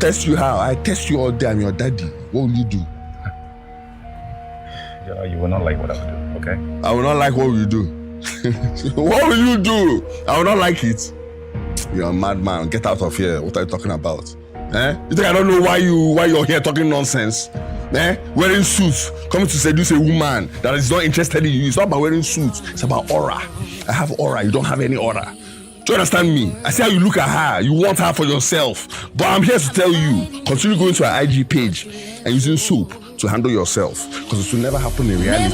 Test you how? I test you all day. I'm your daddy. What will you do? You will not like what I will do, okay? I will not like what you do. What will you do? I will not like it. You're a madman. Get out of here. What are you talking about? You think I don't know why you're here talking nonsense? Wearing suits, coming to seduce a woman that is not interested in you. It's not about wearing suits. It's about aura. I have aura. You don't have any aura. Do you understand me? I see how you look at her. You want her for yourself. But I'm here to tell you, continue going to her IG page and using soap to handle yourself, because it will never happen in reality.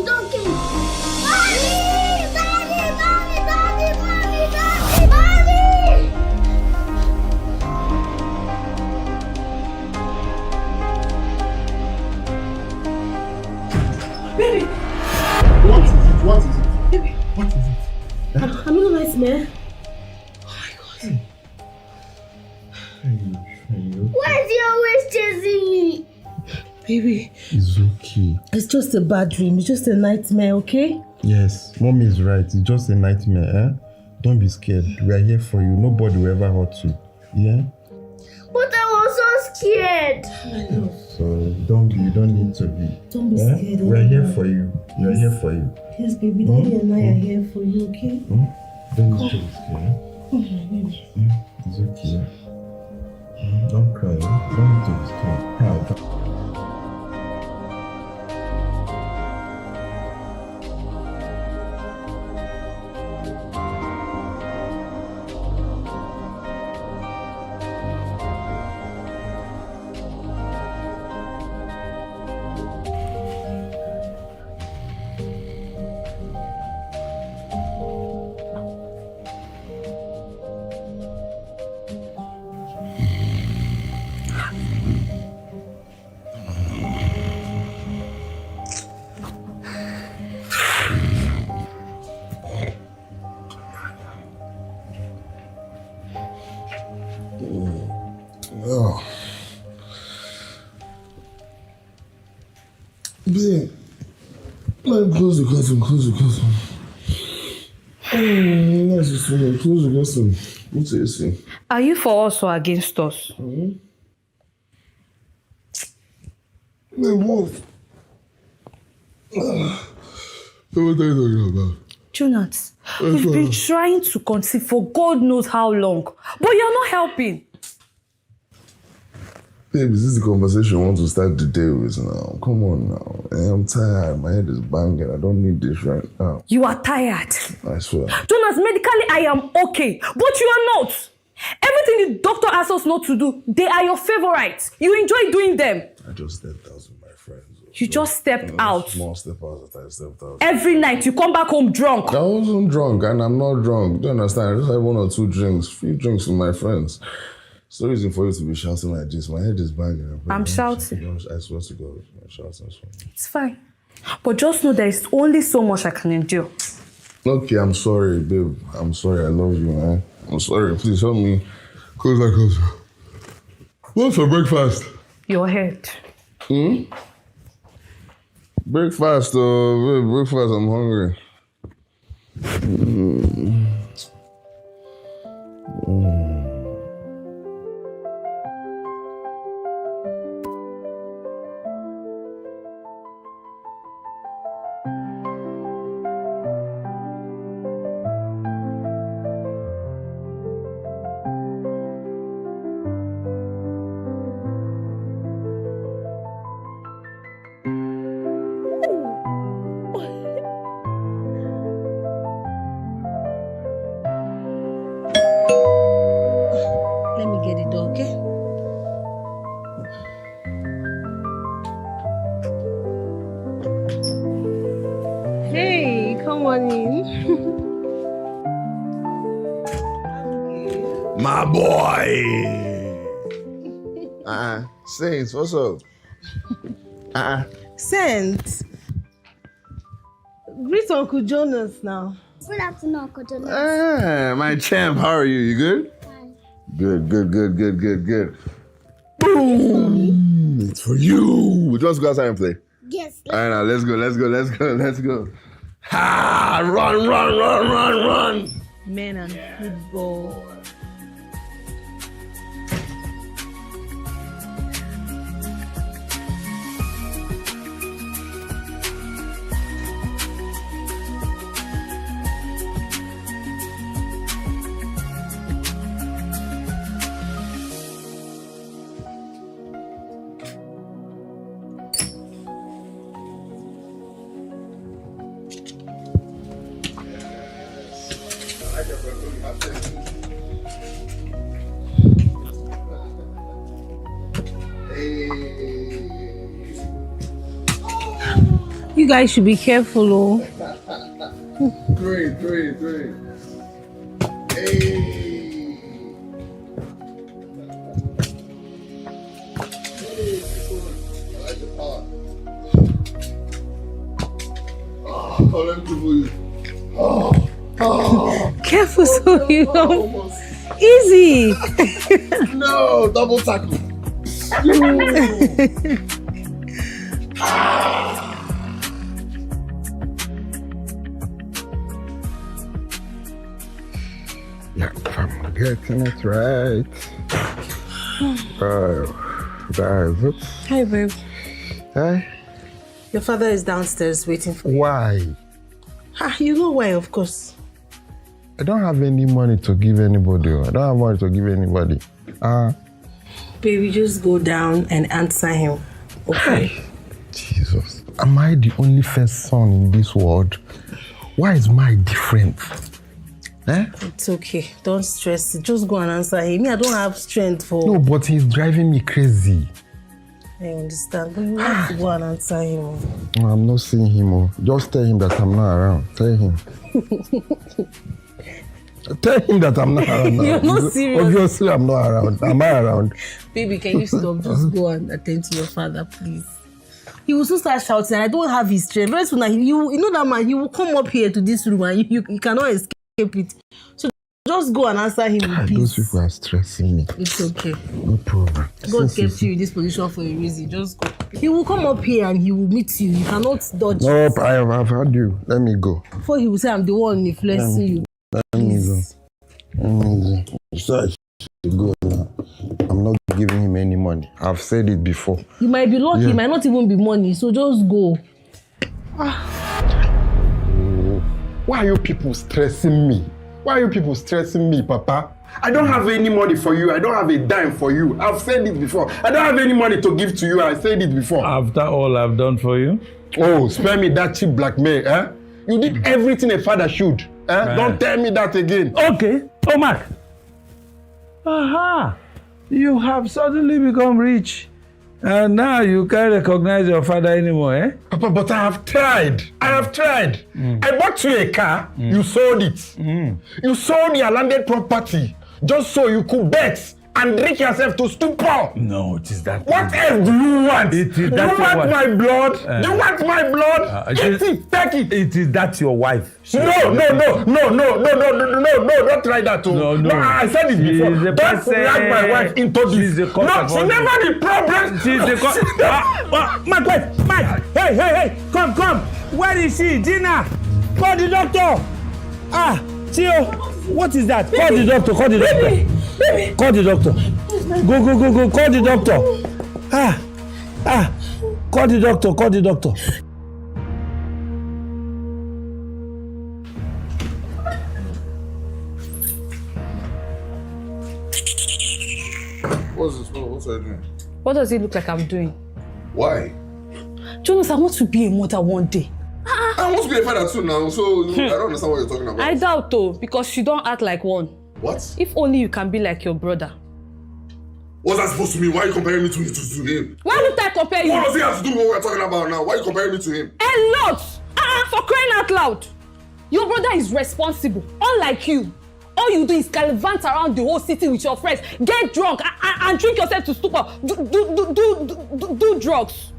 Don't kill me. Baby! What is it? Baby, what is it? I'm in a nightmare. Oh my God. Why is he always chasing me? Baby. It's okay. It's just a bad dream. It's just a nightmare, okay? Yes, Mommy is right. It's just a nightmare, Don't be scared. We are here for you. Nobody will ever hurt you. Yeah? But I was so scared. I know. So you don't need to be. Don't be scared. We are here for you. We are here for you. Yes, baby. Daddy and I are here for you, okay? Don't need to be scared. It's okay. Don't cry. Don't need to be scared. Cry. Close the curtain. Close the curtain. What do you say? Are you for us or against us? Hey, what? What are you talking about? Jonas, we've been trying to conceive for God knows how long, but you're not helping. Babe, is this the conversation you want to start the day with now? Come on now. I'm tired. My head is banging. I don't need this right now. You are tired. I swear. Jonas, medically I am okay, but you are not. Everything the doctor asks us not to do, they are your favorites. You enjoy doing them. I just stepped out with my friends. You just stepped out. Small step out after I stepped out. Every night you come back home drunk. I wasn't drunk and I'm not drunk. Do you understand? I just had 1 or 2 drinks. Few drinks with my friends. It's no reason for you to be shouting like this. My head is banging. I'm shouting. I swear to God, I'm shouting. It's fine. But just know there is only so much I can endure. Okay, I'm sorry, babe. I'm sorry. I love you, man. I'm sorry. Please help me. Closer. What's for breakfast? Your head. Breakfast, babe. Breakfast. I'm hungry. Let me get the door, okay? Hey, come on in. My boy. Saints, what's up? Scent. Greet Uncle Jonas now. Good afternoon, Uncle Jonas. My champ, how are you? You good? Fine. Good. Boom! It's for you. Just go outside and play. Yes. All right, now let's go. Ha! Run! Men and football. You guys should be careful, oh. Great. Hey. I like the power. Oh, let me do you. Careful so you don't. Easy. No, double tackle. Yeah, I'm getting it right. Oops. Hi, babe. Hey? Your father is downstairs waiting for you. Why? You know why, of course. I don't have any money to give anybody. Baby, just go down and answer him. Okay. Jesus. Am I the only first son in this world? Why is my different? It's okay. Don't stress. Just go and answer him. I don't have strength for... No, but he's driving me crazy. I understand. But you have to go and answer him. No, I'm not seeing him. Just tell him that I'm not around. Tell him. Tell him that I'm not around now. You're not serious. Obviously, I'm not around. Am I around? Baby, can you stop? Just go and attend to your father, please. He will soon start shouting, and I don't have his strength. Very soon, you know that man, he will come up here to this room and you cannot escape it. So just go and answer him with peace. Those people are stressing me. It's okay. No problem. God kept you in this position for a reason. Just go. He will come up here and he will meet you. You cannot dodge. Nope, I've heard you. Let me go. Before he will say, I'm the one influencing you. Let me go. So I should go now. I'm not giving him any money. I've said it before. You might be lucky, it might not even be money, so just go. Why are you people stressing me? Papa? I don't have any money for you. I don't have a dime for you. I've said it before. I don't have any money to give to you. I said it before. After all I've done for you? Oh, spare me that cheap blackmail, eh? You did everything a father should. Don't tell me that again. Okay. Oh, Mark. Aha. You have suddenly become rich. And now you can't recognize your father anymore, eh? Papa, but I have tried. I bought you a car. You sold it. You sold your landed property just so you could bet and drink yourself to stupor. No, it is that. What else do you want? It is you that want my blood? You want my blood? Take it. It is that your wife. No, don't try that too. No, I said it before. Don't drag my wife into this. No, she's never the problem. She's the cause. Mike, hey, come. Where is she? Gina, call the doctor. Tio, what is that? Call the doctor. Baby. Call the doctor. Go, call the doctor. Call the doctor. What's this? What's I doing? What does it look like I'm doing? Why? Jonas, I want to be a mother one day. I want to be a father too now, so I don't understand what you're talking about. I doubt though, because she don't act like one. What? If only you can be like your brother. What's that supposed to mean? Why are you comparing me to him? Why would I compare you? What does he have to do with what we're talking about now? Why are you comparing me to him? A lot! For crying out loud. Your brother is responsible, unlike you. All you do is gallivant around the whole city with your friends, get drunk and drink yourself to stupor, do drugs.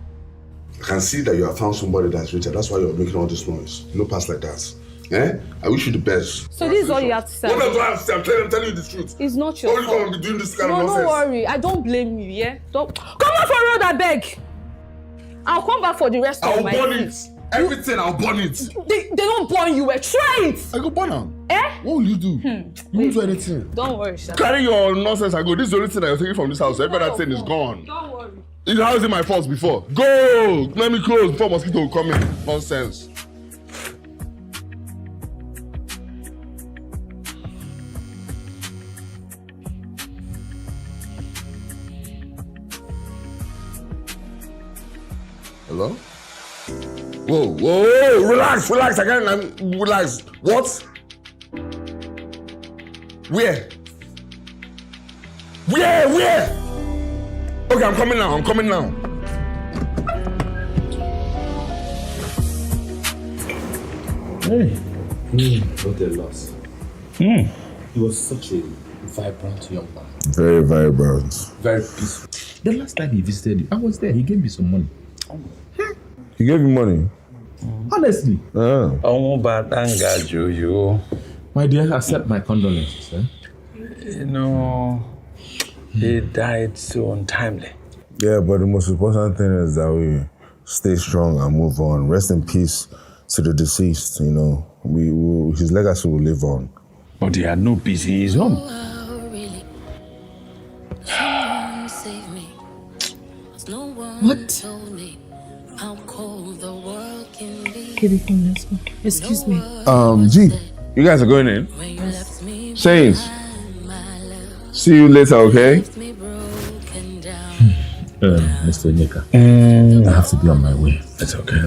I can see that you have found somebody that's richer. That's why you're making all this noise. No pass like that. Eh? I wish you the best. So this is all you have to say. What else do I have to say? I'm telling you the truth. It's not your fault. Why are you going to be doing this kind of nonsense? No, don't worry. I don't blame you, yeah? Don't... Come on for road, I beg. I'll come back for the rest of my burn it. Everything, I'll burn it. They don't burn you, try it. I go burn them. Eh? What will you do? You won't do anything. Don't worry, Sha. Carry your nonsense and go. This is the only thing that you're taking from this house. Every other thing is gone. Don't worry. How is it my fault before? Go! Let me close before mosquito will come in. Nonsense. Hello? Whoa, relax, I can't, relax. What? Where? Okay, I'm coming now. Hey. What a loss. He was such a vibrant young man. Very vibrant. Very peaceful. The last time he visited you, I was there. He gave me some money. He gave you money? Honestly. My dear, accept my condolences. Eh? You know, he died so untimely. Yeah, but the most important thing is that we stay strong and move on. Rest in peace to the deceased, you know. His legacy will live on. But he had no peace in his home. What? Excuse me. G, you guys are going in? Saints, see you later, okay? Mr. Nika, I have to be on my way. It's okay.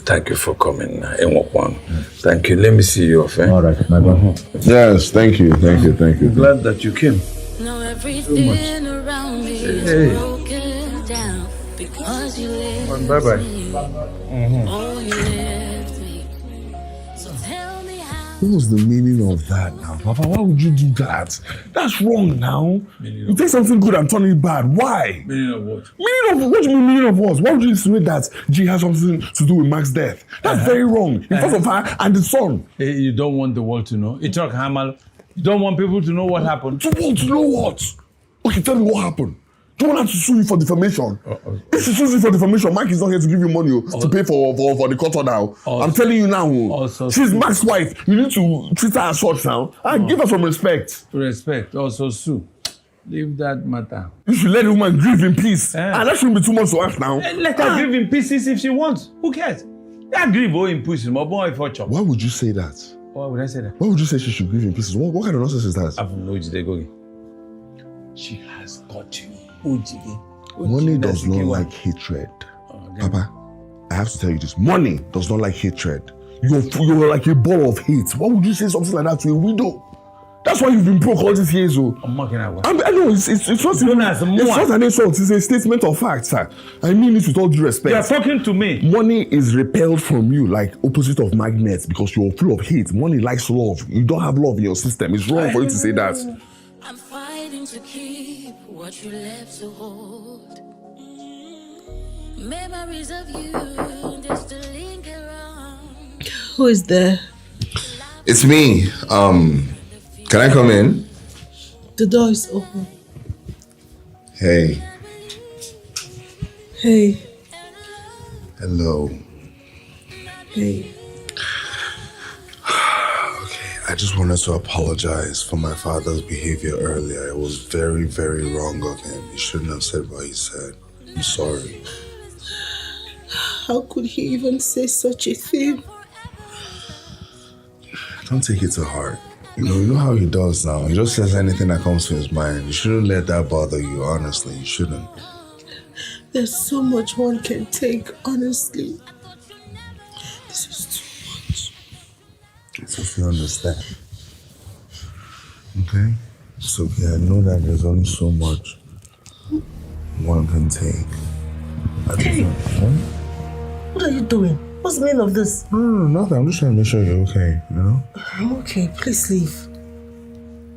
Thank you for coming. Thank you. Let me see you off. All right, my brother. Yes, thank you. I'm glad that you came. Now everything around me is broken down because you left Bye-bye. Oh, you left me. So tell me how. What was the meaning of that now, Papa? Why would you do that? That's wrong now. You take something good and turn it bad. Why? Meaning of what? What do you mean meaning of what? Why would you insinuate that G has something to do with Mark's death? That's very wrong. In front of her and the son. You don't want the world to know. You don't want people to know what happened. To know what? Okay, tell me what happened. Do you want her to sue you for defamation? If she sues you for defamation, Mike is not here to give you money to pay for the court now. I'm telling you now. She's Mark's wife. You need to treat her as such now. Give her some respect. Respect. Also sue. Leave that matter. You should let the woman grieve in peace. And that shouldn't be too much to ask now. Let her grieve in pieces if she wants. Who cares? That grieve in pieces. Why would you say that? Why would I say that? Why would you say she should grieve in pieces? What kind of nonsense is that? She has got you. Money does not like hatred. Papa, I have to tell you this. Money does not like hatred. You're like a ball of hate. Why would you say something like that to a widow? That's why you've been broke all these years. I'm mocking her. I know, it's not an insult. It's a statement of fact, sir. I mean it with all due respect. You're talking to me. Money is repelled from you like opposite of magnets because you're full of hate. Money likes love. You don't have love in your system. It's wrong for you to say that. I'm fighting to keep what you left to hold. Memories of you just to linger on. Who is there? It's me. Can I come in? The door is open. Hey. Hey. Hello. Hey. I just wanted to apologize for my father's behavior earlier. It was very, very wrong of him. He shouldn't have said what he said. I'm sorry. How could he even say such a thing? Don't take it to heart. You know how he does now. He just says anything that comes to his mind. You shouldn't let that bother you, honestly. You shouldn't. There's so much one can take, honestly. This is too much. It's if you understand. Okay? It's okay. I know that there's only so much one can take. What are you doing? What's the meaning of this? No, nothing. I'm just trying to make sure you're okay, you know? I'm okay. Please leave.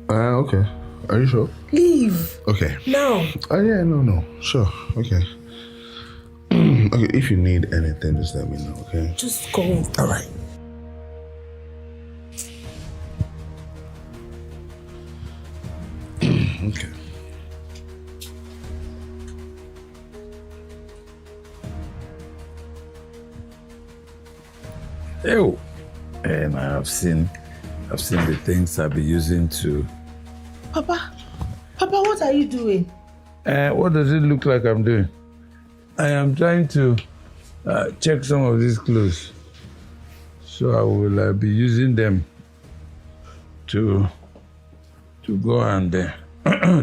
Okay. Are you sure? Leave. Okay. Now. Yeah, no. Sure. Okay. Okay, if you need anything, just let me know, okay? Just go. All right. Okay. Ew. And I've seen the things I've been using to. Papa, what are you doing? What does it look like I'm doing? I am trying to check some of these clothes. So I will be using them to go and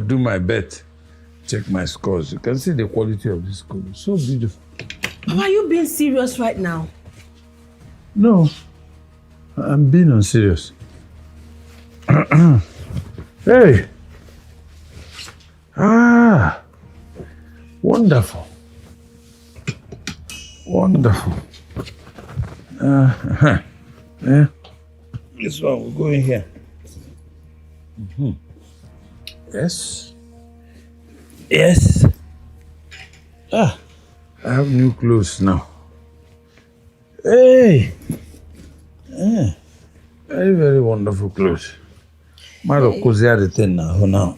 do my bet, check my scores. You can see the quality of this clothes. So beautiful. Papa, are you being serious right now? No, I'm being unserious. Hey! Ah! Wonderful. Wonderful. Yeah. This one will go in here. Yes. Yes. I have new clothes now. Hey! Very, very wonderful clothes. Mother Kozia the thing now.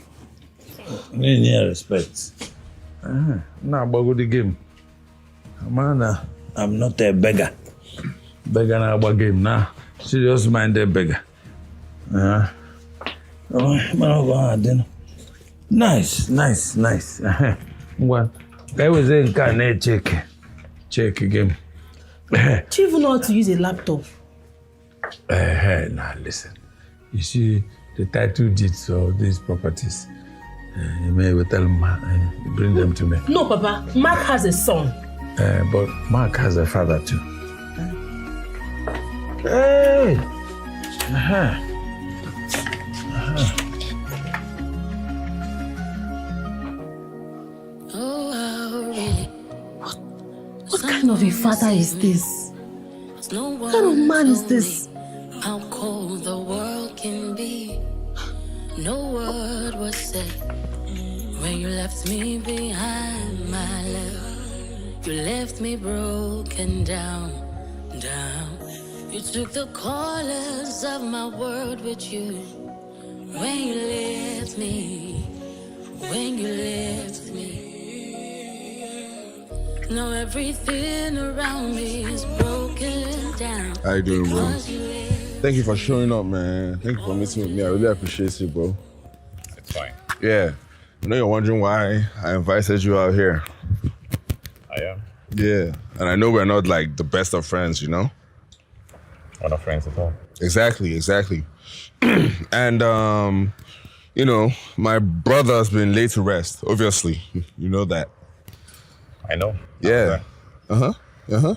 Any respect. Now about the game. Man, I'm not a beggar. Beggar now about game now. Serious minded beggar. Nice. Well, I was in can check again. Do you even know how to use a laptop? Now listen. You see the title deeds of these properties. You may tell them, bring them to me. No, Papa. Mark has a son. But Mark has a father too. Hey! Oh, really? What kind of a father is this? What kind of man is this? How cold the world can be. No word was said when you left me behind, my love. You left me broken down. You took the colors of my world with you. When you left me. Now everything around me is broken down. How you doing, bro? Thank you for showing up, man. Thank you for meeting with me. I really appreciate it, bro. It's fine. Yeah. I know you're wondering why I invited you out here. I am. Yeah. And I know we're not like the best of friends, you know? We're not friends at all. Exactly. And, you know, my brother's been laid to rest, obviously. You know that. I know. Yeah.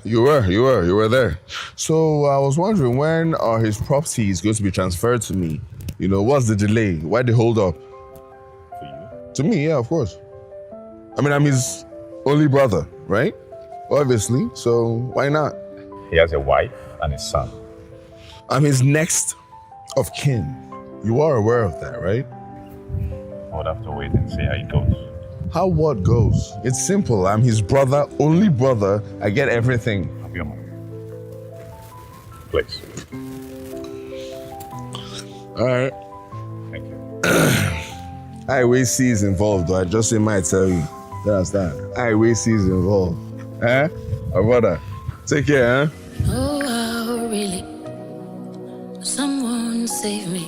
You were there. So I was wondering, when are his properties going to be transferred to me? You know, what's the delay? Why the hold up? For you? To me, yeah, of course. I mean, I'm his only brother, right? Obviously, so why not? He has a wife and a son. I'm his next of kin. You are aware of that, right? I would have to wait and see how it goes. How what goes? It's simple. I'm his brother, only brother. I get everything. Have your money. Please. All right. Thank you. I always see is involved, though. I just might tell you. You understand? I always see is involved. My brother. Take care, huh? Oh, really? Someone save me.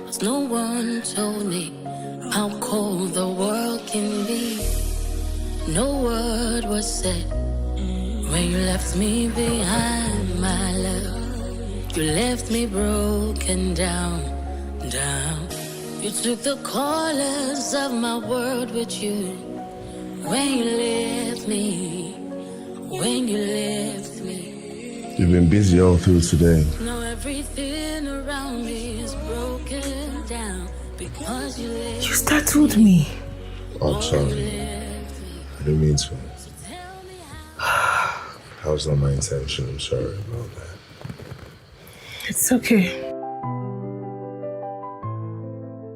'Cause no one told me how cold the world can be. No word was said when you left me behind, my love. You left me broken down. You took the colors of my world with you. When you left me. You've been busy all through today. Now everything around me is broken down because you left. You startled me. Oh, I'm sorry. I didn't mean to. That was not my intention. I'm sorry about that. It's okay.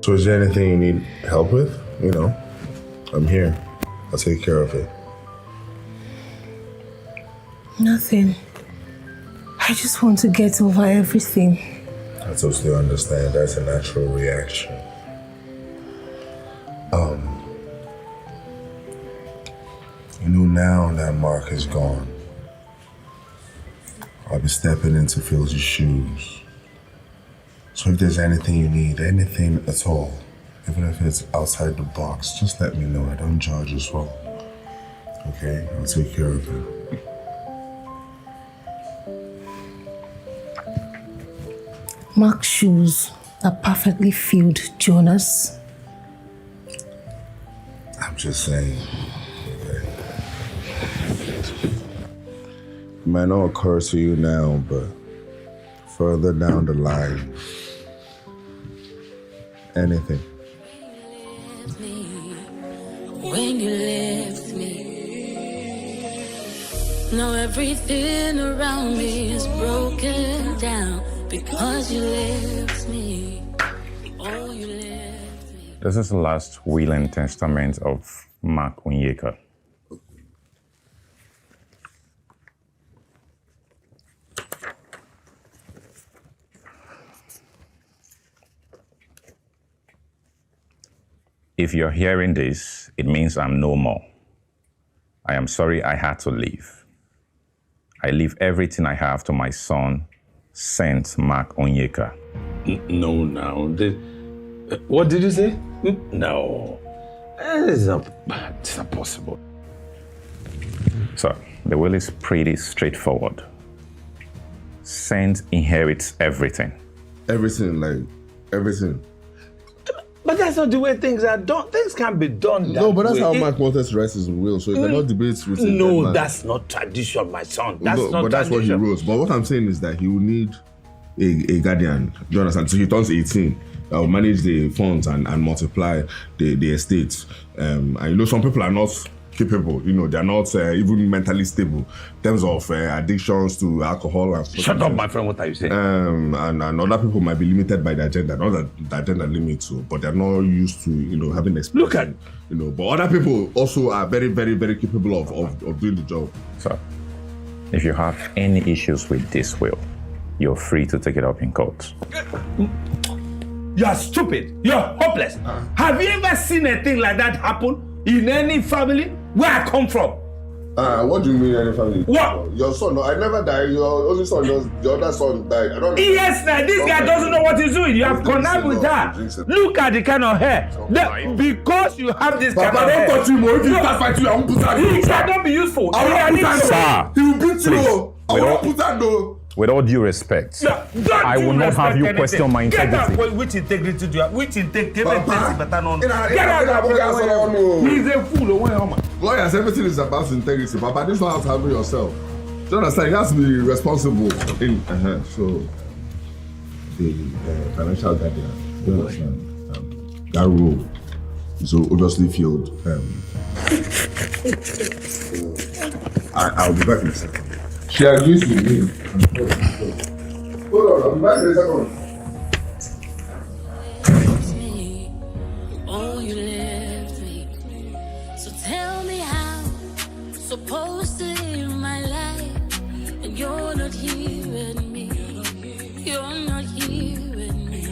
So is there anything you need help with? You know, I'm here. I'll take care of it. Nothing. I just want to get over everything. I totally understand. That's a natural reaction. Now that Mark is gone, I'll be stepping into Phil's shoes. So if there's anything you need, anything at all, even if it's outside the box, just let me know. I don't judge as well. Okay? I'll take care of it. Mark's shoes are perfectly filled, Jonas. I'm just saying. Okay. It might not occur to you now, but further down the line, anything. When you left me, now everything around me is broken down because you left me. Oh, you left me. This is the last will and testament of Mark Onyeka. If you're hearing this, it means I'm no more. I am sorry I had to leave. I leave everything I have to my son, Saint Mark Onyeka. No, now. What did you say? No. It's not possible. So, the will is pretty straightforward. Saint inherits everything. Everything, like, everything. But that's not the way things are done. Things can't be done that No, but that's way. how Mark wanted to write his will, so you cannot debate with him. No, that's not tradition, my son. That's No, not but that's what he tradition. wrote. But what I'm saying is that he will need a guardian. Do you understand? So he turns 18. That will manage the funds and multiply the estates. And some people are not capable. They're not even mentally stable in terms of addictions to alcohol and stuff. Shut up, my friend. What are you saying? And other people might be limited by their gender. Not that their gender limits, but they're not used to having experience. Look at but other people also are very, very, very capable of doing the job. So, if you have any issues with this will, you're free to take it up in court. You're stupid. You're hopeless. Have you ever seen a thing like that happen in any family where I come from? What do you mean any family? What? Your son, no, I never died. Your only son, the other son died. I don't know. Yes, now this guy doesn't know what he's doing. You have connived with her. Look at the kind of hair. Because you have this kind of hair. Papa, don't touch him. If you start fighting you, I won't put that. He cannot be useful. I won't put that. Sir, He will beat you. I won't put that though. With all due respect, I will not have you question my integrity. Get out. Which integrity do you have? Which integrity? Get out. He's a fool. Lawyers, everything is about integrity. Papa, this is not how to handle yourself. Do you understand? You have to be responsible. So, the financial guardian, do you understand? That role is obviously filled. I'll be back in a second. She agrees with me. Hold on, I'll be back in a second. Oh, you left me. So tell me how I'm supposed to live my life, and you're not here with me. You're not here with me.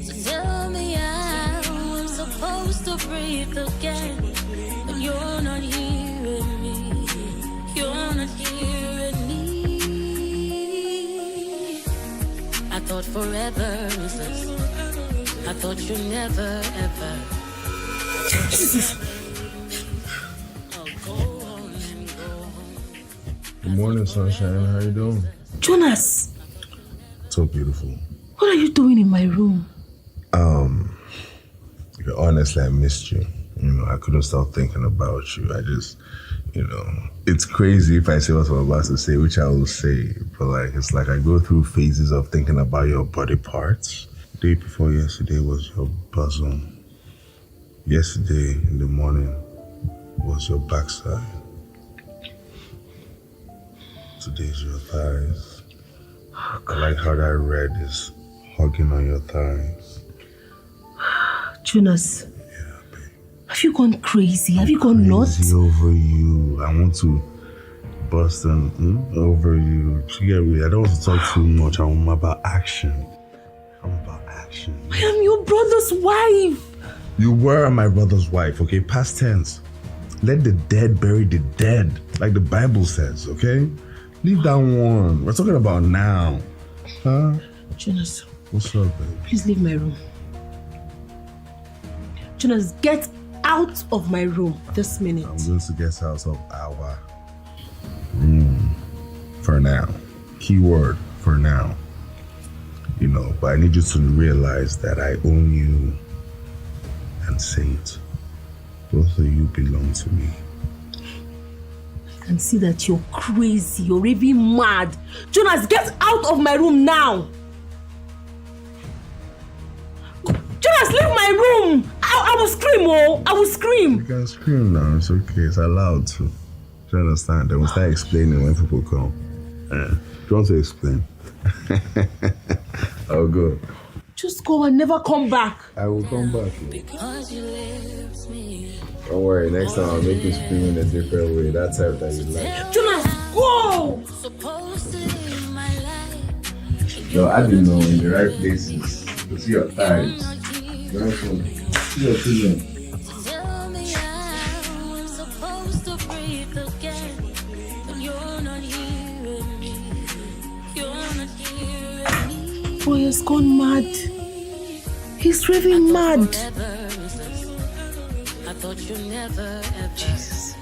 So tell me how I'm supposed to breathe again, and you're not here with me. You're not here with me. I thought forever was this. I thought you'd never ever. Good morning, sunshine. How you doing? Jonas, So beautiful. what are you doing in my room? Honestly, I missed you. I couldn't stop thinking about you. I just, it's crazy if I say what I'm about to say, which I will say, but it's like I go through phases of thinking about your body parts. The day before yesterday was your bosom. Yesterday in the morning was your backside. Today's your thighs. I like how that red is hugging on your thighs. Jonas, Yeah, babe. have you gone crazy? Have you gone nuts? Crazy over you. I want to busting over you. You get me? I don't want to talk too much. I'm about action. I'm about action. I am your brother's wife. You were my brother's wife, okay? Past tense. Let the dead bury the dead, like the Bible says, okay? Leave that one. We're talking about now. Huh? Jonas. What's up, babe? Please leave my room. Jonas, get out of my room this minute. I'm going to get out of our room for now. Keyword, for now. You know, but I need you to realize that I own you and Saint. Both of you belong to me. I can see that you're crazy. You're even mad. Jonas, get out of my room now. Jonas, leave my room. I will scream, oh. I will scream. You can scream now. It's okay. It's allowed to. Do you understand? Then we'll start explaining when people come. Do you want to explain? I'll go. Just go and never come back. I will come back. Don't worry, next time I'll make you scream in a different way. That type that you like. Jonas, go! No, I didn't know in the right places. To see your thighs. Nice one. See your children. Boy has gone mad. He's raving mad. I thought you never ever. Jesus.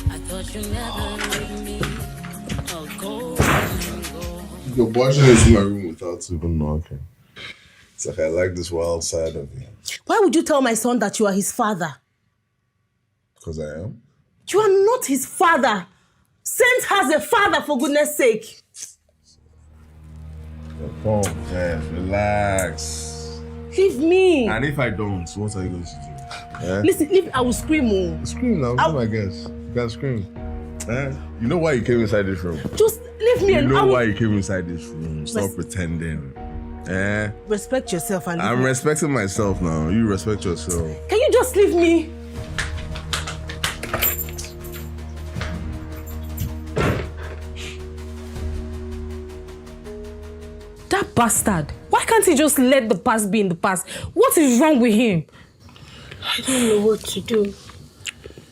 I thought you never leave me. I'll go. You're watching into my room without even knocking. It's like I like this wild side of you. Why would you tell my son that you are his father? Because I am? You are not his father. Saint has a father, for goodness sake. Calm, man. Relax. Leave me. And if I don't, what are you going to do? Yeah? Listen, if I will scream. Oh. Scream now, I guess. You can scream. You know why you came inside this room? Just leave me alone. You know why you came inside this room. Stop pretending. Respect yourself and I'm respecting myself now. You respect yourself. Can you just leave me? That bastard. Why can't he just let the past be in the past? What is wrong with him? I don't know what to do.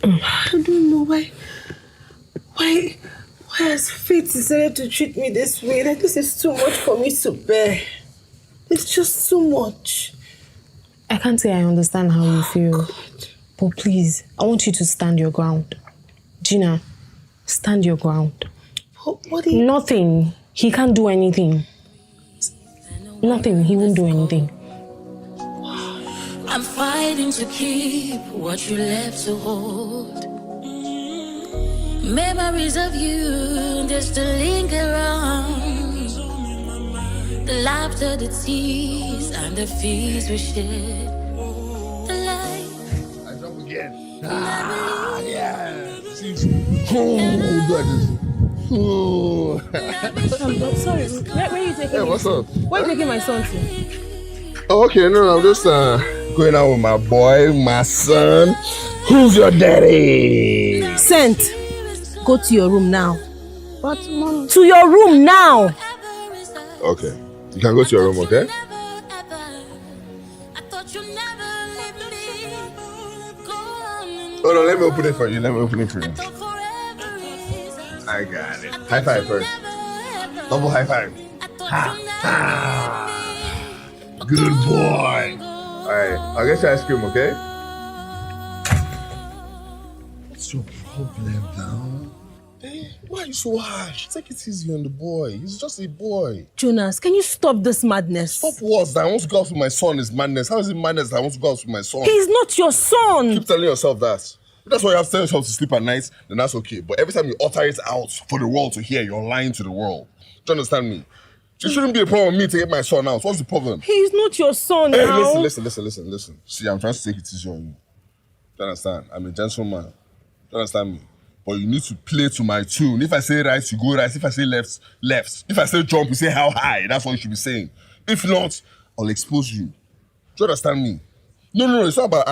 I don't know why has fate decided to treat me this way? Like, this is too much for me to bear. It's just too much. I can't say I understand how you feel. God. But please, I want you to stand your ground. Gina, stand your ground. What do you... Nothing. He can't do anything. Nothing. He won't do anything. I'm fighting to keep what you left to hold. Memories of you just to linger around. The laughter, the tears, and the fears we shared. The light. I jump again. Yeah. Oh, I'm sorry. Where are you taking hey, me? what's up? Where are you taking my son to? Oh, okay, no, I'm just going out with my boy, my son. Who's your daddy? Saint, go to your room now. But Mom... To your room now! Okay, you can go to your room, okay? Hold on, let me open it for you. I got it. High five first. Double high five. Ha, ha. Good boy. Alright, I'll get you ice cream, okay? What's your problem now? Why are you so harsh? Take it easy on the boy. He's just a boy. Jonas, can you stop this madness? Stop what? That I want to go out with my son is madness. How is it madness that I want to go out with my son? He's not your son. Keep telling yourself that. If that's why you have to tell yourself to sleep at night, then that's okay. But every time you utter it out for the world to hear, you're lying to the world. Do you understand me? It shouldn't be a problem with me to get my son out. What's the problem? He's not your son Hey, now. Listen. See, I'm trying to take it easy on you. Do you understand? I'm a gentleman. Do you understand me? But you need to play to my tune. If I say right, you go right. If I say left, left. If I say jump, you say how high. That's what you should be saying. If not, I'll expose you. Do you understand me? No. It's not about,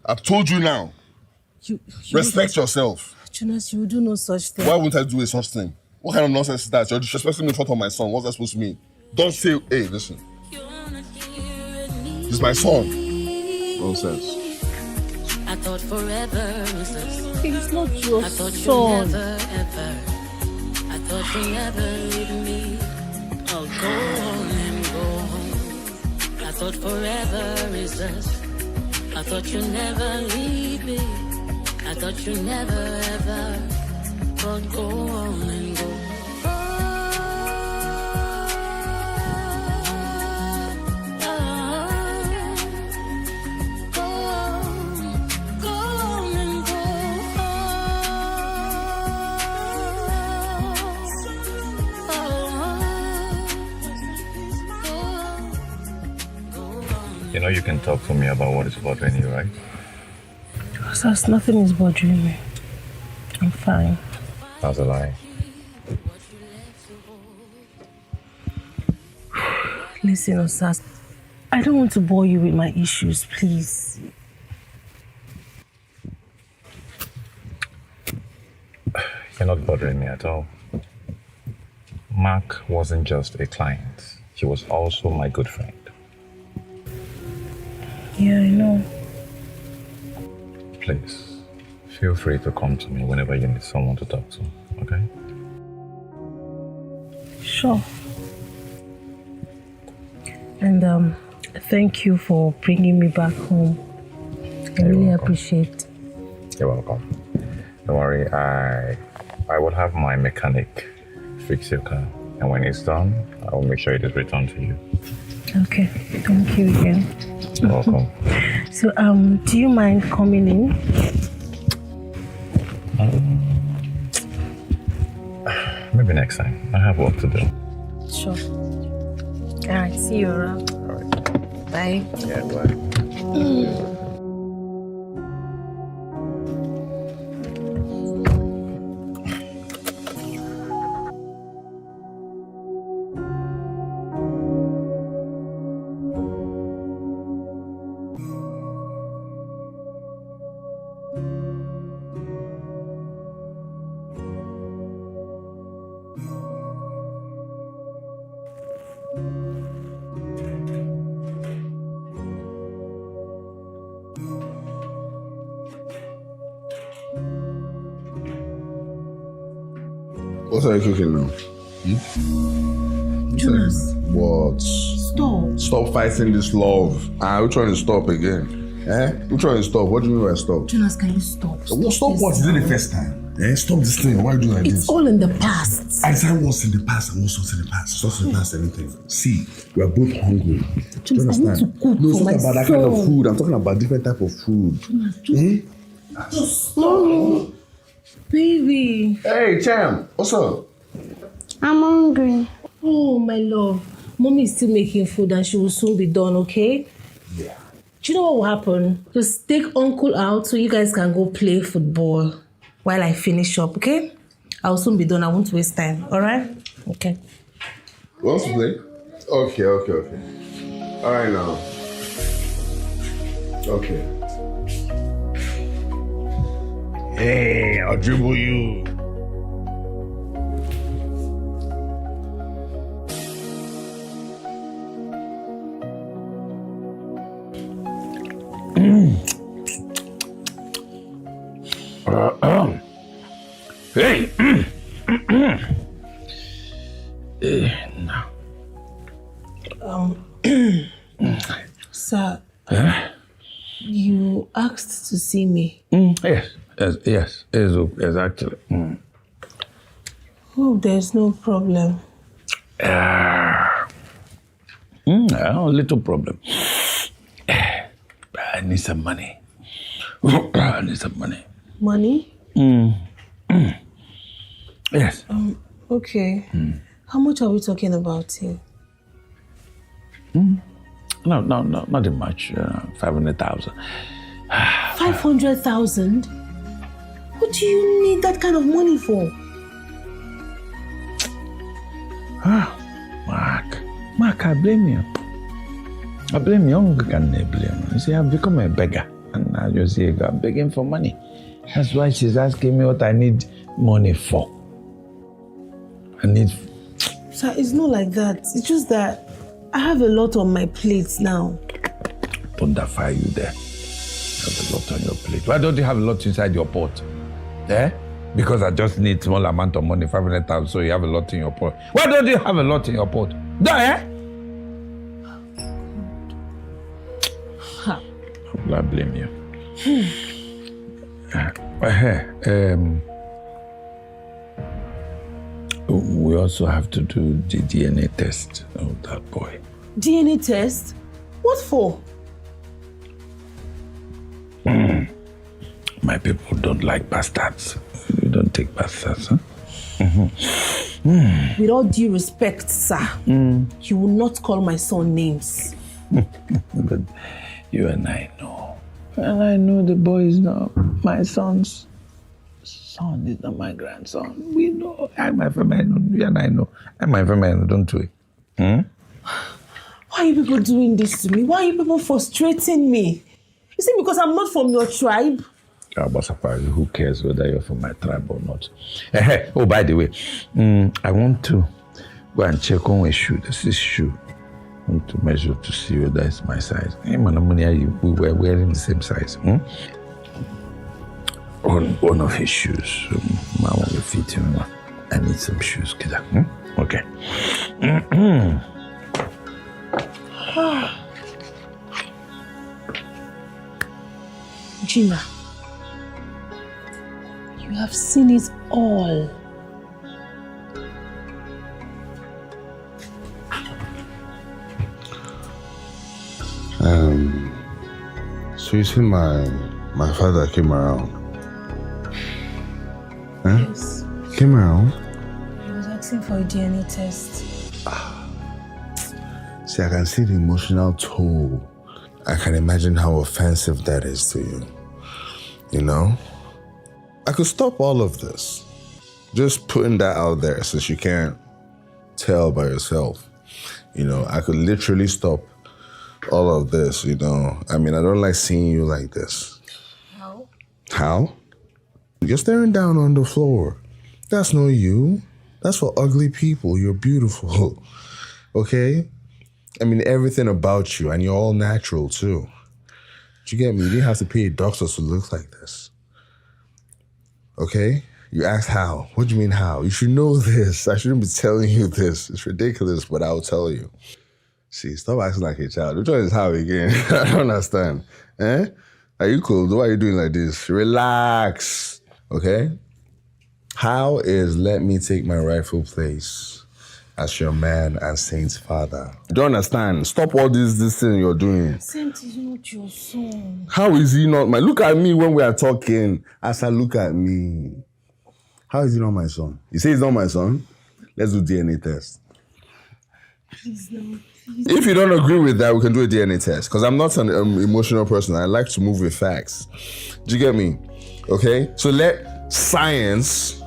I've told you now. You Respect yourself. Jonas, you do no such thing. Why wouldn't I do a such thing? What kind of nonsense is that? You're disrespecting me in front of my son. What's that supposed to mean? Don't say, hey, listen. He's my son. Nonsense. I thought forever is us. He's not your I thought son. you never ever. I thought you never leave me. I'll go home and go home. I thought forever is us. I thought you never leave me. I thought you never ever. But go home and go. You know you can talk to me about what is bothering you, right? Osas, nothing is bothering me. I'm fine. That's a lie. Listen, Osas, I don't want to bore you with my issues, please. You're not bothering me at all. Mark wasn't just a client. He was also my good friend. Yeah, I know. Please, feel free to come to me whenever you need someone to talk to, okay? Sure. And thank you for bringing me back home. I really appreciate. You're welcome. Don't worry, I will have my mechanic fix your car. And when it's done, I will make sure it is returned to you. Okay, thank you again. You're welcome. So, do you mind coming in? Maybe next time. I have work to do. Sure. All right, see you around. All right. Bye. Yeah, bye. What are you cooking now? Jonas. What? Stop. Stop fighting this love. Which one is stop again? Which one is stop? What do you mean by stop? Jonas, can you stop? Stop what? Is it the first time? Stop this thing. Why are you doing like this? It's all in the past. I said what's in the past and what's not in the past. It's not in the past anything. See, we are both hungry. Do you understand? I need to cook No, it's for not my about that son. kind of food. I'm talking about different type of food. Just stop. Baby. Hey, Cham. What's up? I'm hungry. Oh, my love. Mommy is still making food and she will soon be done, okay? Yeah. Do you know what will happen? Just take Uncle out so you guys can go play football while I finish up, okay? I'll soon be done. I won't waste time, all right? Okay. You want to play? Okay. All right now. Okay. Hey, I'll dribble you. Hey! No. Sir, you asked to see me. Yes, actually. Oh, there's no problem. Little problem. I need some money. Money? Yes. Okay. How much are we talking about here? No, not much. 500,000. 500,000? What do you need that kind of money for? Mark, I blame you. I blame you. You see, I've become a beggar. And I just say, I'm begging for money. That's why she's asking me what I need money for. Sir, it's not like that. It's just that I have a lot on my plate now. Don't defy you there. You have a lot on your plate. Why don't you have a lot inside your pot? Eh? Because I just need small amount of money, 500,000, so you have a lot in your pot. Why don't you have a lot in your pot? There, I blame you. We also have to do the DNA test of that boy. DNA test? What for? My people don't like bastards. You don't take bastards, huh? With all due respect, sir, you will not call my son names. But you and I know. And I know the boy is not my son's son, is not my grandson. We know. I'm my family, you and I know. I'm my family, don't we? Why are you people doing this to me? Why are you people frustrating me? Is it because I'm not from your tribe? Who cares whether you're from my tribe or not? Oh, by the way, I want to go and check on my shoe. This is shoe. I want to measure to see whether it's my size. We were wearing the same size. One of his shoes. My one will fit him. I need some shoes. Okay. Gina, you have seen it all. So you see my father came around? Huh? Yes. Came around? He was asking for a DNA test. See, I can see the emotional toll. I can imagine how offensive that is to you. You know? I could stop all of this. Just putting that out there since you can't tell by yourself. You know, I could literally stop all of this, you know. I mean, I don't like seeing you like this. How? How? You're staring down on the floor. That's not you. That's for ugly people. You're beautiful. Okay? I mean, everything about you, and you're all natural too. Do you get me? You didn't have to pay a doctor to look like this. Okay? You asked how. What do you mean how? You should know this. I shouldn't be telling you this. It's ridiculous, but I'll tell you. See, stop acting like a child. Which one is how again? I don't understand. Eh? Are you cool? Why are you doing like this? Relax. Okay? How is let me take my rightful place as your man and Saint's father? You don't understand. Stop all this thing you're doing. Saint is not your son. How is he not my... Look at me when we are talking. Asa, look at me. How is he not my son? You say he's not my son? Let's do DNA test. Please, no. If you don't agree with that, we can do a DNA test. Because I'm not an emotional person. I like to move with facts. Do you get me? Okay? So let science,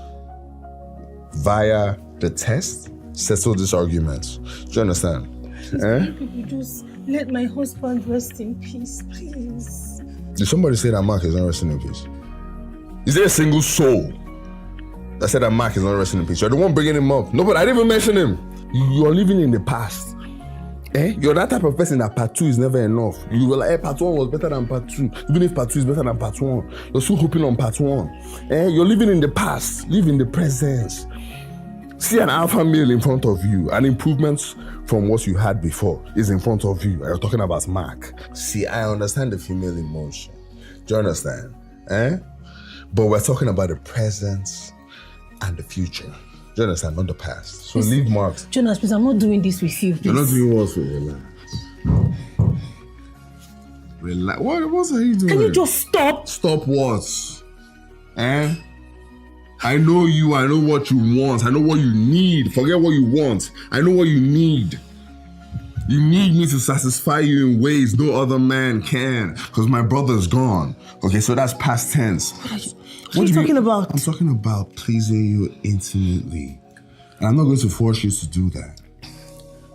via the test, settle this argument. Do you understand? Please, people just let my husband rest in peace, please. Did somebody say that Mark is not resting in peace? Is there a single soul that said that Mark is not resting in peace? You're the one bringing him up. No, but I didn't even mention him. You're living in the past. You're that type of person that part 2 is never enough. You were like, part 1 was better than part 2. Even if part 2 is better than part 1. You're still hoping on part 1. You're living in the past. Live in the present. See an alpha male in front of you. An improvement from what you had before is in front of you. You're talking about Mark. See, I understand the female emotion. Do you understand? But we're talking about the present and the future. Do you understand? Not the past. So leave Mark. Jonas, please, I'm not doing this with you. Please. You're not doing what with relax. What are you doing? Can you just stop? Stop what? I know you. I know what you want. I know what you need. Forget what you want. I know what you need. You need me to satisfy you in ways no other man can. Because my brother's gone. Okay, so that's past tense. What are you talking about? I'm talking about pleasing you intimately. And I'm not going to force you to do that.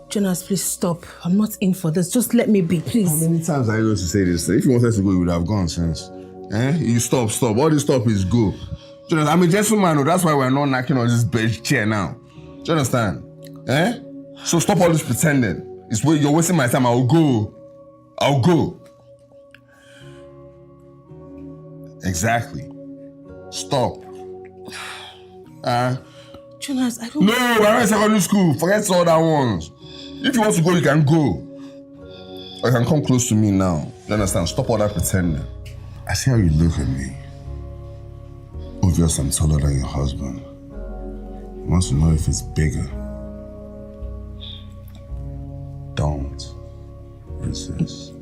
Jonas, please stop. I'm not in for this. Just let me be, please. How many times are you going to say this? If you wanted to go, you would have gone since. You stop. All this stuff is go. I'm a gentleman, that's why we're not knocking on this bench chair now. Do you understand? So stop all this pretending. You're wasting my time. I'll go. Exactly. Stop. Jonas, I don't... No, we're not in secondary school. Forget all that ones. If you want to go, you can go. Or you can come close to me now. You understand? Stop all that pretending. I see how you look at me. Obvious I'm taller than your husband. He wants to know if it's bigger. Don't insist.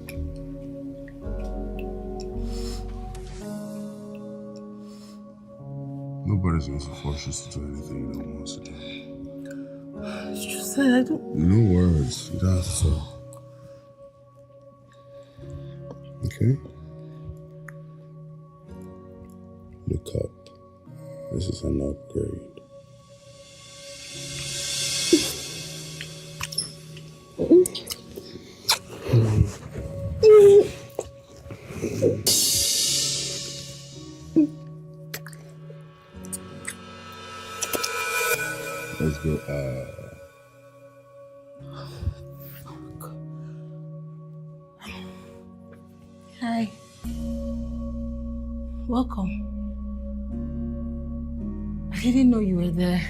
Nobody's going to force you to do anything you don't want to do. It's just that I don't... No words. You don't have to talk. Okay? Look up. This is an upgrade. Let's go. Hi. Welcome. I didn't know you were there.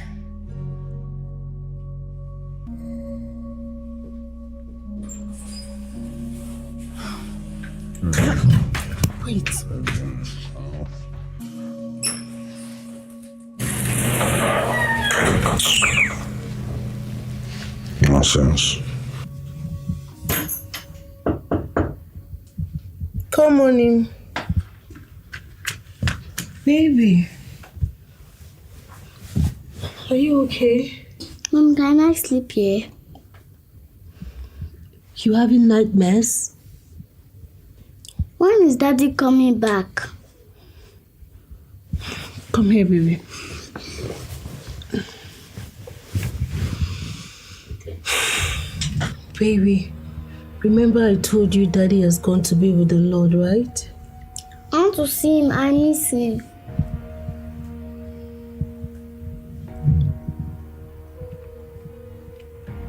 Wait. Nonsense. Come on in. Baby. Are you okay? Mom, can I sleep here? You having nightmares? When is Daddy coming back? Come here, baby. Baby, remember I told you Daddy has gone to be with the Lord, right? I want to see him. I miss him.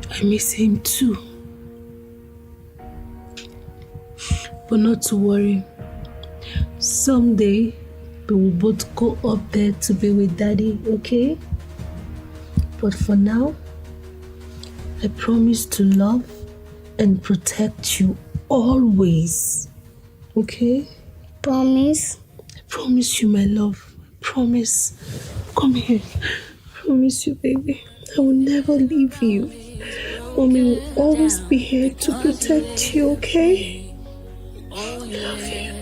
I miss him too. But not to worry. Someday, we will both go up there to be with Daddy, okay? But for now, I promise to love and protect you always. Okay? Promise? I promise you, my love. I promise. Come here. I promise you, baby. I will never leave you. Mommy will always be here to protect you, okay? I love you.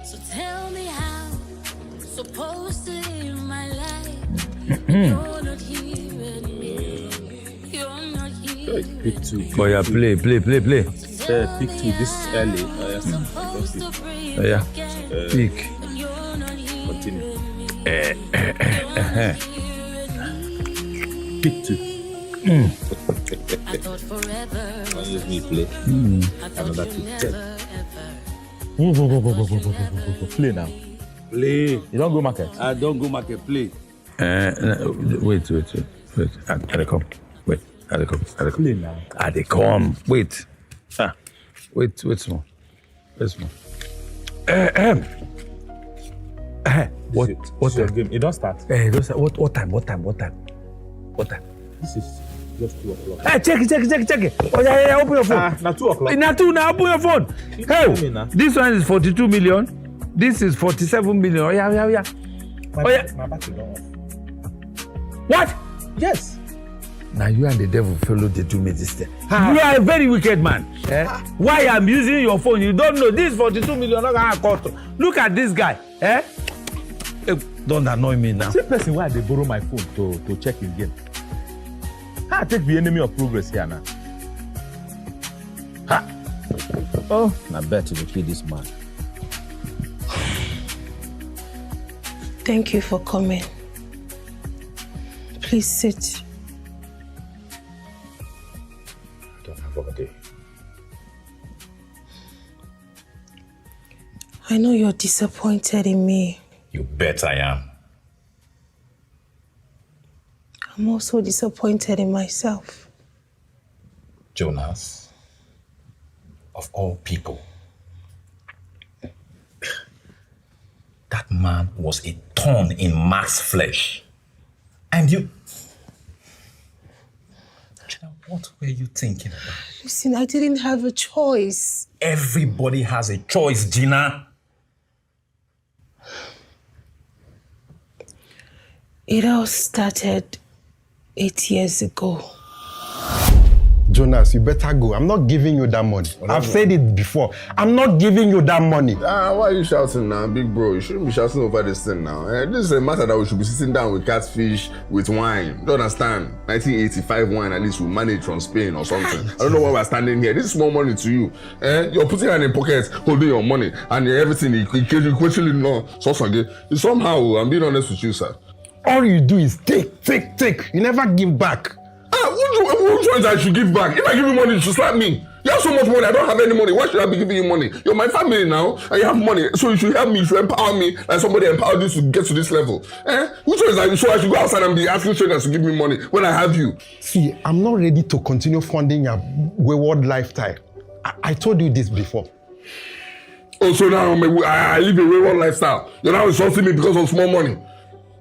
So tell me how I'm supposed to live my life. You're not hearing me. You're not hearing Pick two. Oh yeah, play. Pick two. This is early. Oh yeah, pick. Continue. Pick two. I thought forever. Let me play. Another pick. Play now. Play. You don't go market. I don't go market. Play. Wait. They come. Wait. They come. Play now. They come. Wait. Wait small. Wait small. What your game? It don't start. What time? This is just 2 o'clock. Check it. Oh yeah, open your phone. Now 2 o'clock. Now open your phone. Hey, this one is 42 million. This is 47 million. Oh yeah. My battery don't off. What? Yes. Now you and the devil fellow, they do me this thing. You are a very wicked man. Why I'm using your phone? You don't know this 42 million. Look at this guy. Don't annoy me now. See person why they borrow my phone to check his game. I take the enemy of progress here now. Oh, I bet you will kill this man. Thank you for coming. Please sit. I don't have all day. I know you're disappointed in me. You bet I am. I'm also disappointed in myself. Jonas, of all people, that man was a thorn in Mark's flesh. And you... Gina, what were you thinking about? Listen, I didn't have a choice. Everybody has a choice, Gina. It all started 8 years ago. Jonas, you better go. I'm not giving you that money. I've said it before. I'm not giving you that money. Why are you shouting now, big bro? You shouldn't be shouting over this thing now. This is a matter that we should be sitting down with catfish, with wine. You don't understand? 1985 wine, at least we manage from Spain or something. I don't know why we're standing here. This is more money to you. You're putting it in your pocket, holding your money, and everything. You quickly know. Somehow, I'm being honest with you, sir. All you do is take. You never give back. Which ones I should give back? If I give you money, you should slap me. You have so much money, I don't have any money. Why should I be giving you money? You're my family now, and you have money. So you should help me, you should empower me, like somebody empowered you to get to this level. Which one is that? So I should go outside and be asking strangers to give me money when I have you? See, I'm not ready to continue funding your wayward lifestyle. I told you this before. Oh, so now I live a wayward lifestyle. You're now insulting me because of small money.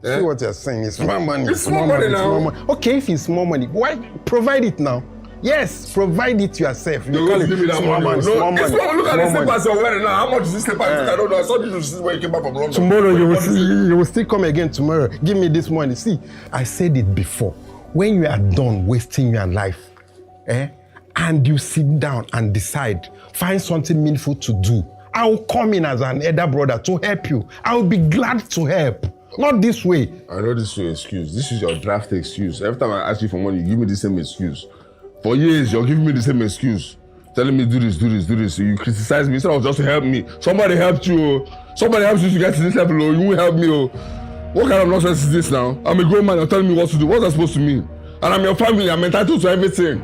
See what you're saying? It's small money. It's small money now. Small money. Okay, if it's small money, why provide it now? Yes, provide it yourself. You call it small money. Small money. Look at the slippers you're wearing now. How much is this slipper? I don't know. I saw this when you came back from London. Tomorrow you will still come again tomorrow. Give me this money. See, I said it before. When you are done wasting your life, and you sit down and decide, find something meaningful to do, I will come in as an elder brother to help you. I will be glad to help. Not this way. I know this is your excuse. This is your draft excuse. Every time I ask you for money, you give me the same excuse. For years, you're giving me the same excuse. Telling me do this. So you criticize me instead of just to help me. Somebody helped you. Somebody helps you to get to this level. You won't help me. What kind of nonsense is this now? I'm a grown man. You're telling me what to do. What's that supposed to mean? And I'm your family. I'm entitled to everything.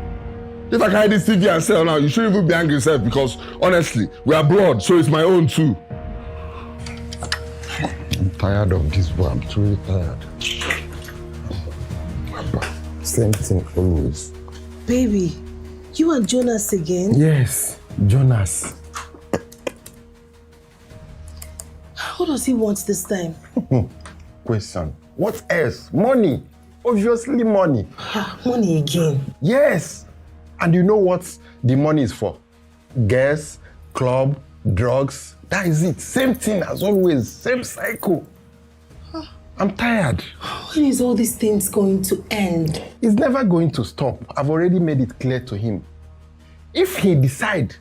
If I carry this TV and sell now, you shouldn't even be angry yourself because honestly, we are blood, so it's my own too. I'm tired of this, boy. I'm truly tired. Same thing always. Baby, you and Jonas again? Yes, Jonas. What does he want this time? Question. What else? Money. Obviously money. Money again? Yes. And you know what the money is for? Gas, club, drugs. That is it. Same thing as always. Same cycle. I'm tired. When is all these things going to end? It's never going to stop. I've already made it clear to him. If he decides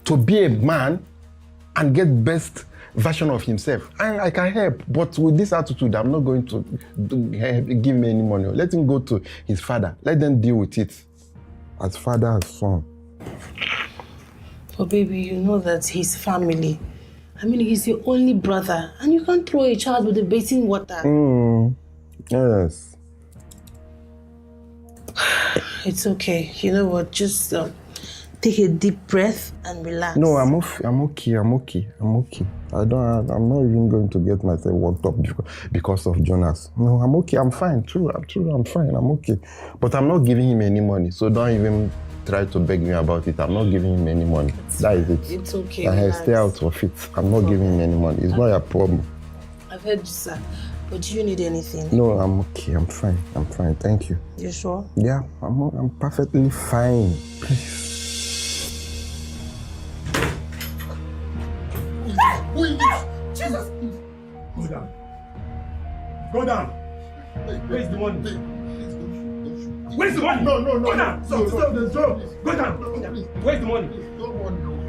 to be a man and get best version of himself, I can help. But with this attitude, I'm not going to give him any money. Let him go to his father. Let them deal with it. As father and son. But baby, you know that he's family. I mean, he's your only brother. And you can't throw a child with the bathing water. Yes. It's okay. You know what? Just take a deep breath and relax. No, I'm okay. I'm not even going to get myself worked up because of Jonas. No, I'm okay. I'm fine. True. I'm fine. I'm okay. But I'm not giving him any money. So don't even try to beg me about it. I'm not giving him any money. That is it. It's okay. I stay out of it. I'm not giving him any money. It's not a problem. I've heard you, sir. But do you need anything? No, I'm okay. I'm fine. Thank you. You sure? Yeah, I'm perfectly fine. Wait, Jesus! Go down. Where's the money? Where's the money? No. Go down. Stop. Go down. Where's the money?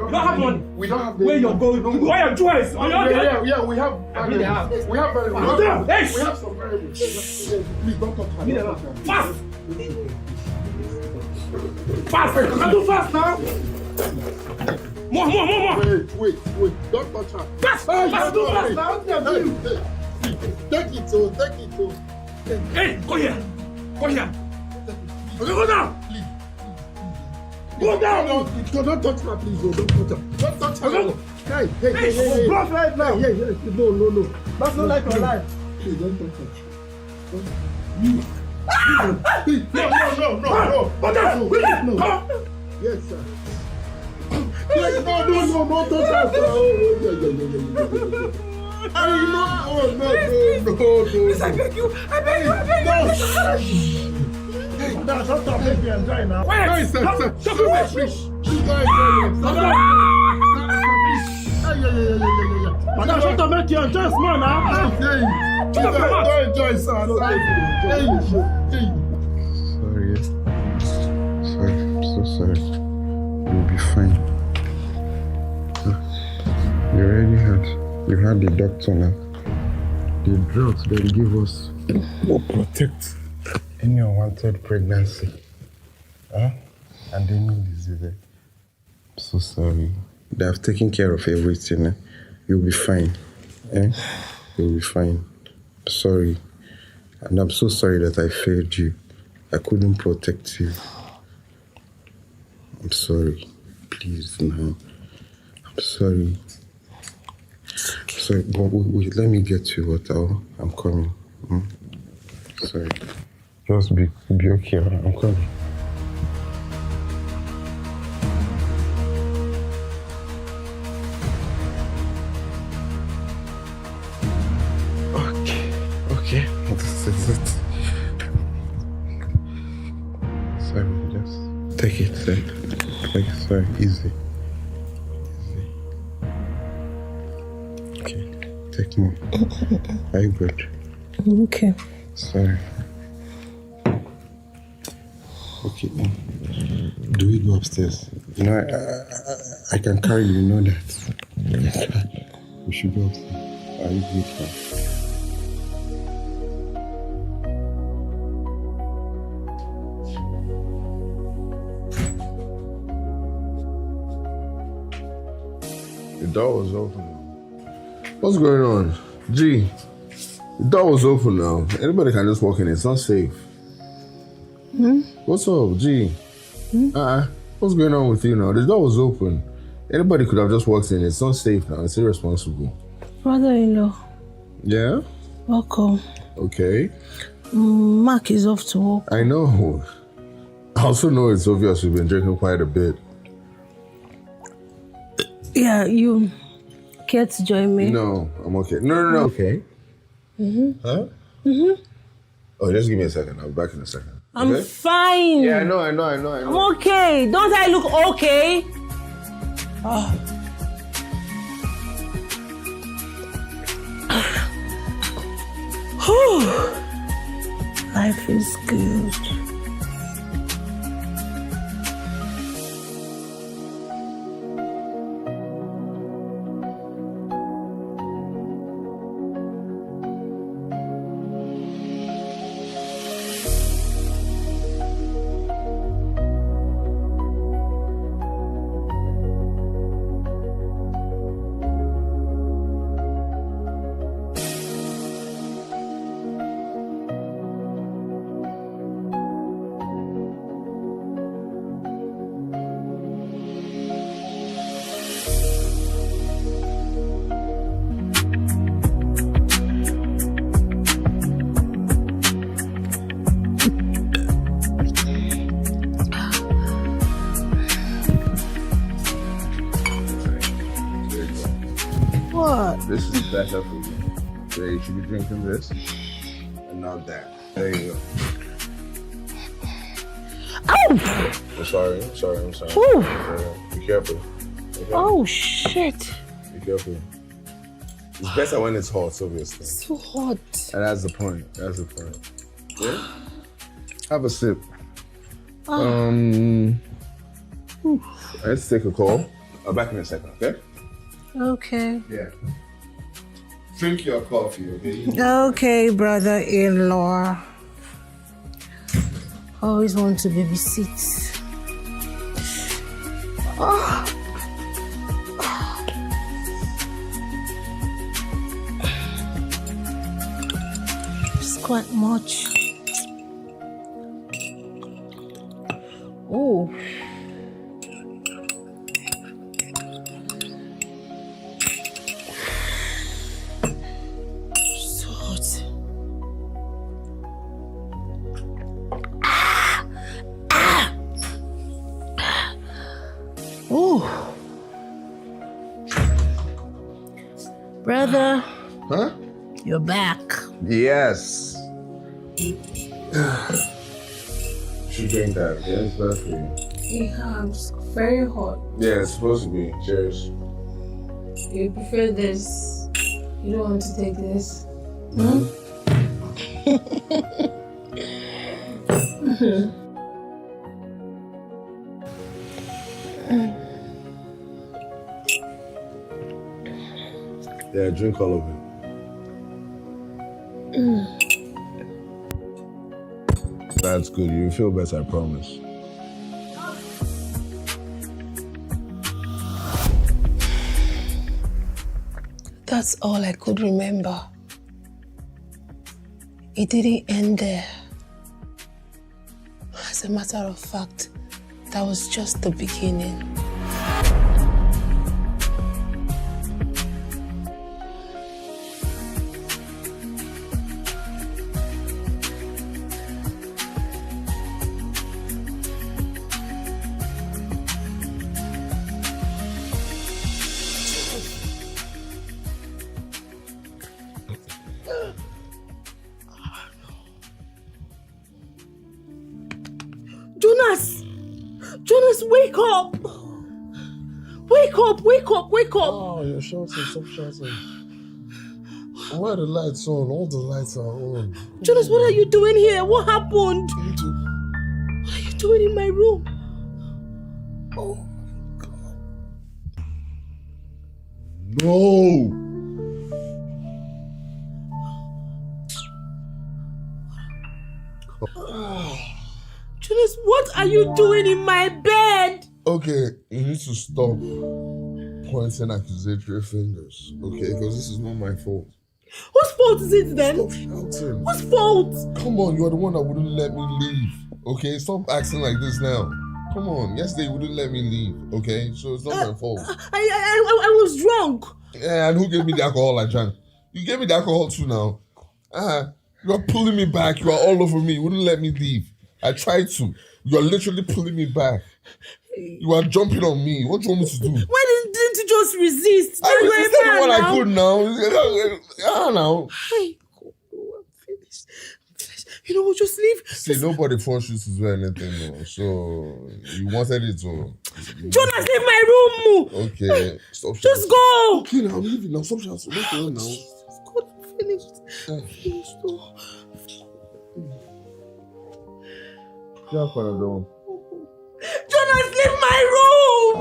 You don't have money. We don't have the money. Where you're going? Why are jewels? Yeah, we have. We have very much. Go down. Hey! We have some very much. Please don't touch her. Fast! Fast! Do fast now! More! Wait. Don't touch her. Fast! Do fast now! Take it, so. Hey, go here. Okay, go down! Please. Go down! Don't touch her, please. Don't touch her. Hey, Prophet now. No. That's not like your life. Please don't touch her. No. Yes, sir. Yes, no, touch her. No. Please, I beg you. No, shut up, make me enjoy now. Wait, sir. Shut up, Please go enjoy. Madam, shut up, make you enjoy small now. Don't enjoy, sir. Sorry. I'm so sorry. You'll be fine. You had the doctor now. The drugs they give us will protect any unwanted pregnancy. And any disease. I'm so sorry. They have taken care of everything. You'll be fine. You'll be fine. Sorry. And I'm so sorry that I failed you. I couldn't protect you. I'm sorry. Please, no. I'm sorry. Sorry, but wait, let me get you water. I'm coming. Sorry. Just be okay. I'm coming. Okay. This is it. Sorry, just take it. Sorry, easy. Okay, take more. Are you good? Okay. Sorry. Okay, do we go upstairs? You know, I can carry you, know that. We should go upstairs. Are you good now? The door was open. What's going on? G, the door was open now. Anybody can just walk in. It's not safe. What's up, G? What's going on with you now? The door was open. Anybody could have just walked in. It's not safe now. It's irresponsible. Brother-in-law. Yeah? Welcome. Okay. Mark is off to work. I know. I also know it's obvious you've been drinking quite a bit. Yeah, you care to join me? No, I'm okay. No. Okay. Huh? Oh, just give me a second. I'll be back in a second. I'm okay? fine. Yeah, I know. I'm okay. Don't I look okay? Life is good. This is better for you. So you should be drinking this and not that. There you go. Ow! I'm sorry. Ooh. Be careful. Okay? Oh, shit. Be careful. It's better when it's hot, obviously. It's so hot. And that's the point. Yeah? Have a sip. Let's take a call. I'll be back in a second, okay? Okay. Yeah. Drink your coffee, okay? Okay, brother-in-law. Always want to babysit. It's quite much. Oh. Brother. Huh? You're back. Yes. Should drink that, okay? It's bad for you. Yeah, it's very hot. Yeah, it's supposed to be. Cheers. You prefer this? You don't want to take this? Hmm? Yeah, drink all of it. That's good. You feel better, I promise. That's all I could remember. It didn't end there. As a matter of fact, that was just the beginning. Jonas, wake up! Wake up! Oh, you're shouting, stop shouting. Why are the lights on? All the lights are on. Jonas, what are you doing here? What happened? What are you doing in my room? Oh my God. No! Jonas, what are you doing in my bed? Okay, you need to stop pointing accusatory fingers, okay? Because this is not my fault. Whose fault is it then? Stop shouting. Whose fault? Come on, you're the one that wouldn't let me leave, okay? Stop acting like this now. Come on, yesterday you wouldn't let me leave, okay? So it's not my fault. I was drunk. Yeah, and who gave me the alcohol I drank? You gave me the alcohol too now. You are pulling me back. You are all over me. You wouldn't let me leave. I tried to. You are literally pulling me back. You are jumping on me. What do you want me to do? Why didn't you just resist? I resisted when I could now. Now. I'm finished. You know what? Just leave. See, nobody forced you to do anything, no. So you wanted it to. Jonas, leave my room. Okay, stop. Just go. Okay, now I'm leaving now. Stop shouting. What's going on now? Jesus God, I'm finished. I'm finished. Oh. Yeah, Akwarandu. Jonas, leave my room.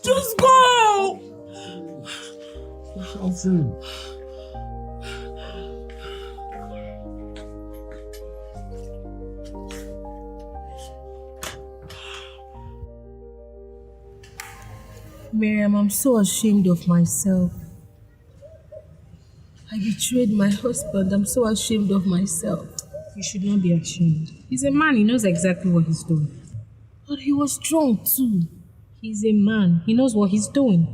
Just go. Stop shouting. Miriam, I'm so ashamed of myself. I betrayed my husband. I'm so ashamed of myself. You should not be ashamed. He's a man. He knows exactly what he's doing. But he was drunk too. He's a man. He knows what he's doing.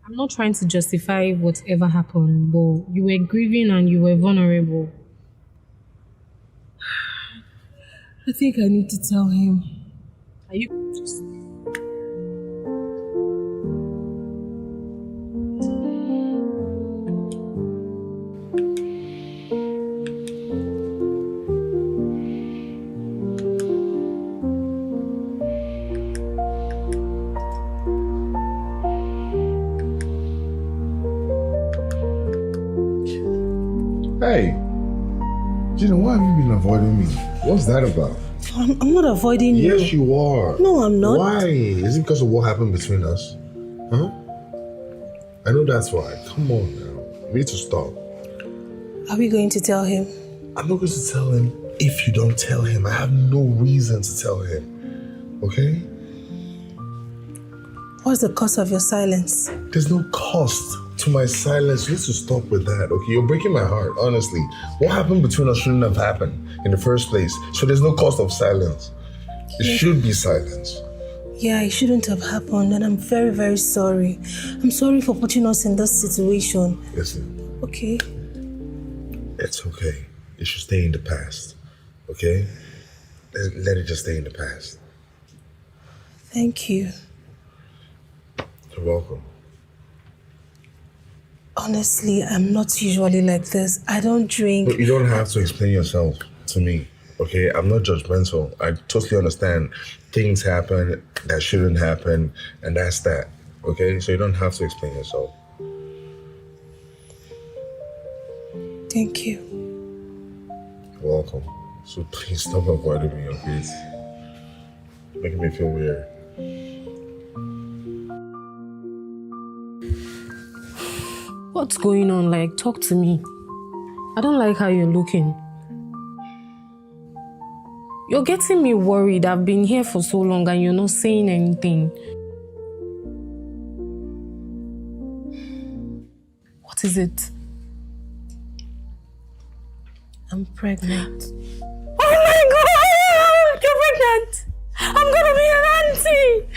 I'm not trying to justify whatever happened, but you were grieving and you were vulnerable. I think I need to tell him. Are you just... Hey, Gina, why have you been avoiding me? What's that about? I'm not avoiding you. Yes, you are. No, I'm not. Why? Is it because of what happened between us? Huh? I know that's why. Come on now. We need to stop. Are we going to tell him? I'm not going to tell him if you don't tell him. I have no reason to tell him. Okay? What's the cost of your silence? There's no cost to my silence. You need to stop with that, okay? You're breaking my heart, honestly. What happened between us shouldn't have happened in the first place. So there's no cost of silence. It should be silence. Yeah, it shouldn't have happened, and I'm very, very sorry. I'm sorry for putting us in this situation. Listen. Okay. It's okay. It should stay in the past, okay? Let it just stay in the past. Thank you. You're welcome. Honestly, I'm not usually like this. I don't drink. But you don't have to explain yourself to me, okay? I'm not judgmental. I totally understand things happen that shouldn't happen, and that's that, okay? So you don't have to explain yourself. Thank you. You're welcome. So please stop avoiding me, okay? It's making me feel weird. What's going on? Like, talk to me. I don't like how you're looking. You're getting me worried. I've been here for so long and you're not saying anything. What is it? I'm pregnant. Oh my God! You're pregnant! I'm gonna be an auntie!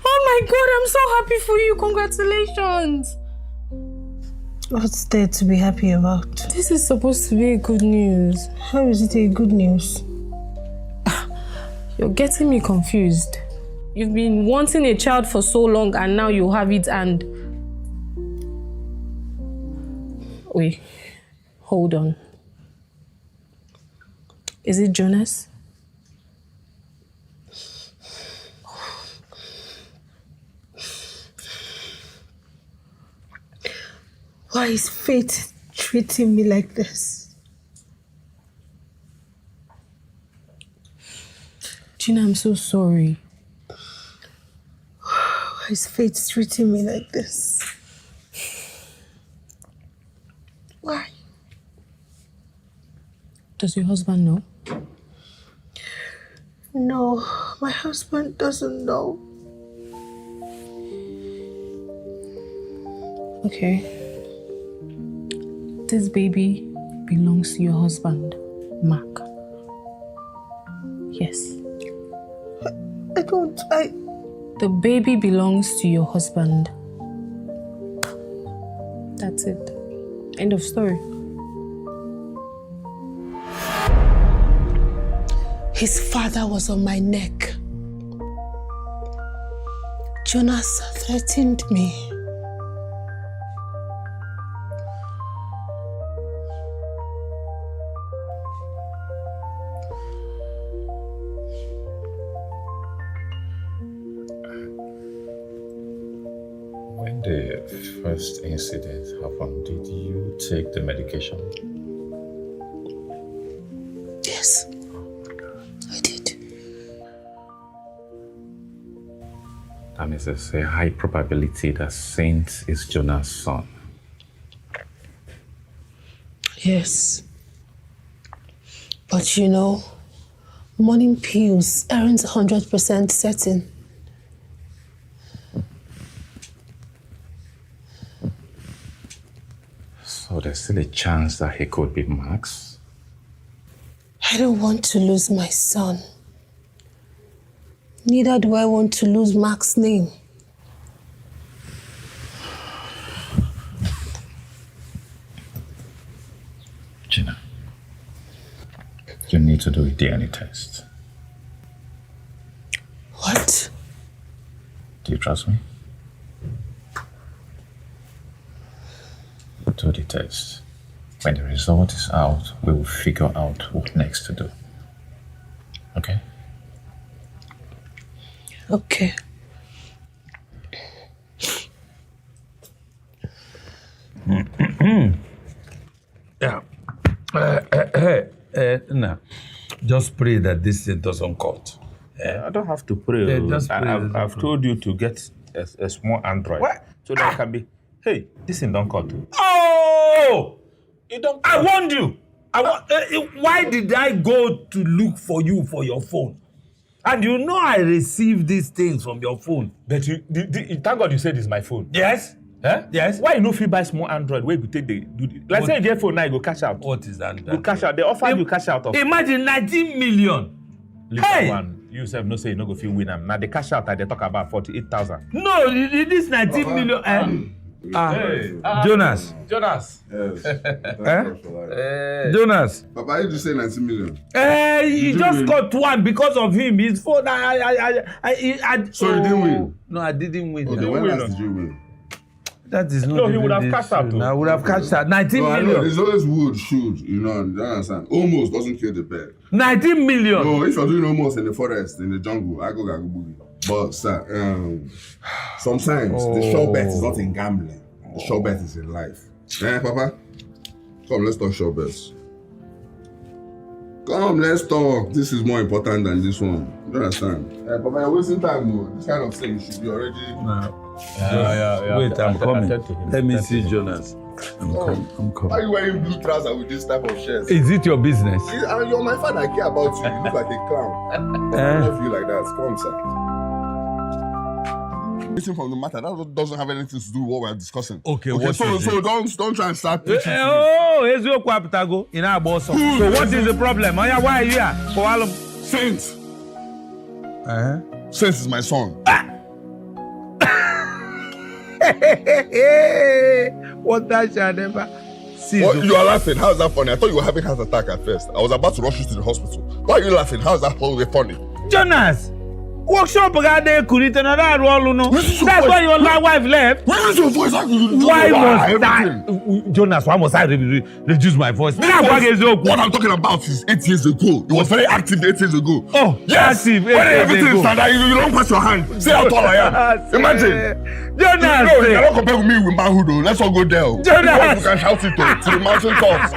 Oh my God, I'm so happy for you. Congratulations! What's there to be happy about? This is supposed to be good news. How is it a good news? You're getting me confused. You've been wanting a child for so long and now you have it and... Wait, hold on. Is it Jonas? Why is fate treating me like this? Gina, I'm so sorry. Why is fate treating me like this? Why? Does your husband know? No, my husband doesn't know. Okay. This baby belongs to your husband, Mark. Yes. The baby belongs to your husband. That's it. End of story. His father was on my neck. Jonas threatened me. When the first incident happened, did you take the medication? Yes. That means there's a high probability that Saint is Jonah's son. Yes. But you know, morning pills aren't 100% certain. So there's still a chance that he could be Max? I don't want to lose my son. Neither do I want to lose Mark's name. Gina, you need to do a DNA test. What? Do you trust me? Do the test. When the result is out, we will figure out what next to do. Okay? Okay. Yeah. Nah. Just pray that this thing doesn't cut. I don't have to pray. Just pray. I've told you to get a small Android. What? So that can be, hey, this thing don't cut. Oh! You don't. I warned you. Why did I go to look for you for your phone? And you know I receive these things from your phone. But thank God you said it's my phone. Yes? Huh? Yes. Why you no fit buy small Android where you take like say you get phone now you go cash out. What is that? You cash out. They offer you cash out of. Imagine 19 million. Leave that one. You self no say you no go fit win am. Now the cash out they talk about 48,000. No, this 19 million. Jonas. Jonas. Yes. Jonas. Papa, you just say 90 million. He just got one because of him. His phone. So you didn't win? No, I didn't win. Okay, when last did you win? That is not. No, he would have cashed out. I would have cashed out 19 No, I know. million. There's always wood, should, you know, you understand? Almost doesn't kill the bird. 19 million. No, if you're doing almost in the forest, in the jungle, I go boogie. But sir, sometimes the sure bet is not in gambling. The sure bet is in life. Eh, Papa? Come, let's talk sure bets. Come, let's talk. This is more important than this one. You understand? Eh, Papa, you're wasting time, though. This kind of thing should be already... Yeah. Wait, I'm coming. Let me see him. Jonas. I'm coming. Why are you wearing blue trousers with this type of shirt? Is it your business? You're my father, I care about you. You look like a clown. I love you like that. Come, sir. Listen from the matter. That doesn't have anything to do with what we're discussing. Okay, so don't try and start preaching. Ezio Kwapitago in our boss. So what is the problem? Why are you here? For all of Saint. Saint is my son. What that shall never see. What, you are laughing? How is that funny? I thought you were having heart attack at first. I was about to rush you to the hospital. Why are you laughing? How is that funny? Jonas! Workshop got there, Kurita, and that all no. That's why your wife left. Where is your voice? Why must I? Jonas, why must I reduce my voice? What I'm talking about is 8 years ago. You was very active 8 years ago. Oh, yes. Active. When everything started, you don't pass your hand. See how tall I am. Imagine. Jonas, no, you cannot compare with me with manhood. Let's all go there. Jonas, you can shout it to the mountain tops.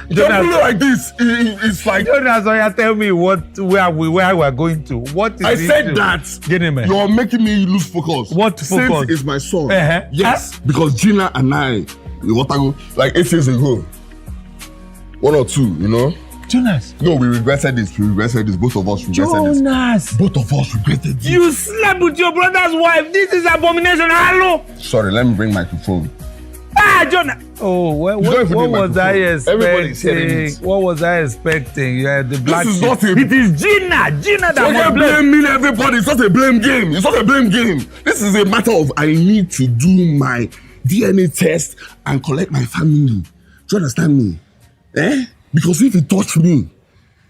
Don't look like this. It's like Jonas, you tell me where we're going to. What is I said to? That Gentlemen. You're making me lose focus. What focus? Saint is my son. Yes, because Gina and I, like 8 years ago, 1 or 2, you know. Jonas. No, we regretted this. Both of us regretted this. Jonas. Both of us regretted this. You slept with your brother's wife. This is abomination. Hello. Sorry, let me bring microphone. Jonas. Oh, what was I expecting? What was I expecting? You had the black. This is not a... It is Gina. Gina that must blame everybody. It's not a blame game. This is a matter of I need to do my DNA test and collect my family. Do you understand me? Because if it touch me,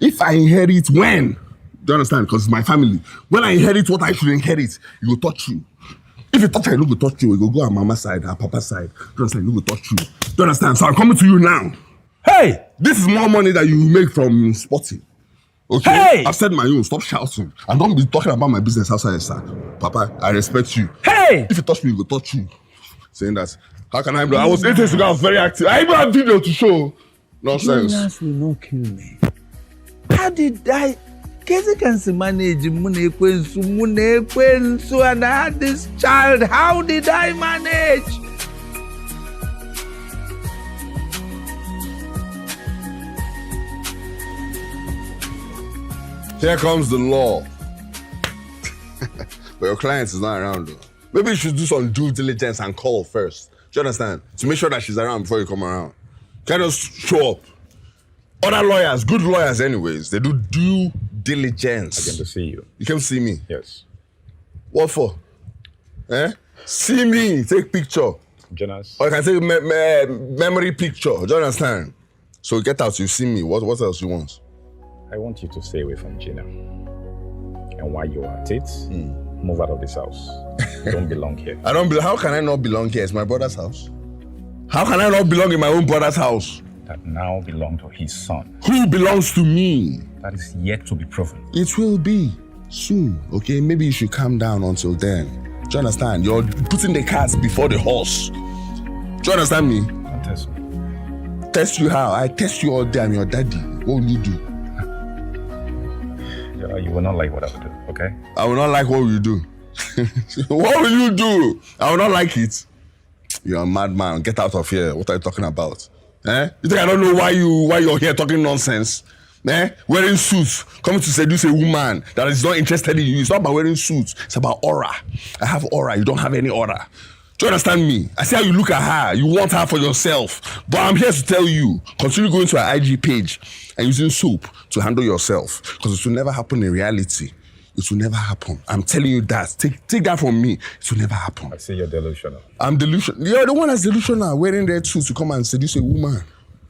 if I inherit when, do you understand? Because it's my family. When I inherit what I should inherit, it will touch you. If it touch you, it will touch you. It will go on mama's side, her papa's side. Do you understand? It will touch you. Do you understand? So I'm coming to you now. Hey! This is more money that you make from sporting. Okay? Hey! I've said my own. Stop shouting. And don't be talking about my business outside, sir. Papa, I respect you. Hey! If it touch me, it will touch you. Saying that, how can I do? I was 8 years ago, I was very active. I even have video to show. Nonsense. Jonas will not kill me. How did I? Kezi can manage Mune, and I had this child. How did I manage? Here comes the law. But your client is not around though. Maybe you should do some due diligence and call first. Do you understand? To make sure that she's around before you come around. Can't just show up. Other lawyers, good lawyers anyways, they do due diligence. I came to see you. You came to see me? Yes. What for? See me, take picture. Jonas. Or you can take memory picture. Do you understand? So get out, you see me. What else you want? I want you to stay away from Gina. And while you're at it, move out of this house. You don't belong here. How can I not belong here? It's my brother's house. How can I not belong in my own brother's house? That now belong to his son. Who belongs to me? That is yet to be proven. It will be soon, okay? Maybe you should calm down until then. Do you understand? You're putting the cart before the horse. Do you understand me? Don't test me. Test you how? I test you all day. I'm your daddy. What will you do? You will not like what I will do, okay? I will not like what you do. What will you do? I will not like it. You're a madman. Get out of here. What are you talking about? You think I don't know why you're here talking nonsense? Wearing suits, coming to seduce a woman that is not interested in you. It's not about wearing suits. It's about aura. I have aura. You don't have any aura. Do you understand me? I see how you look at her. You want her for yourself. But I'm here to tell you, continue going to her IG page and using soap to handle yourself. Because it will never happen in reality. It will never happen. I'm telling you that. Take that from me. It will never happen. I see you're delusional. I'm delusional. You're the one that's delusional, wearing red suits to come and seduce a woman.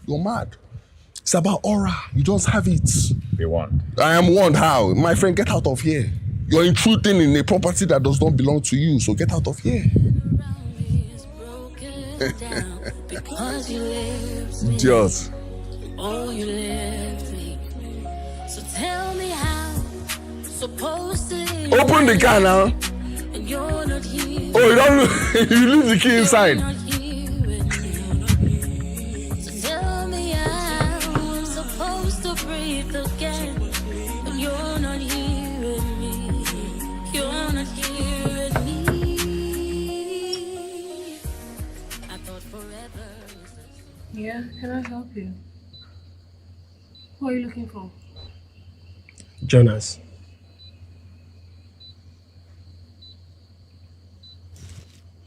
You're mad. It's about aura. You just have it. Be warned. I am warned. How? My friend, get out of here. You're intruding in a property that does not belong to you, so get out of here. because you left me. Idiot. Oh, you left me. So tell me how I'm supposed to live. Open the car now. And you're not here. Oh, you don't you leave the key inside. You're not here with me. So tell me how I'm supposed to breathe again. When you're not here with me. You're not here with me. I thought forever was this. Yeah, can I help you? Who are you looking for? Jonas.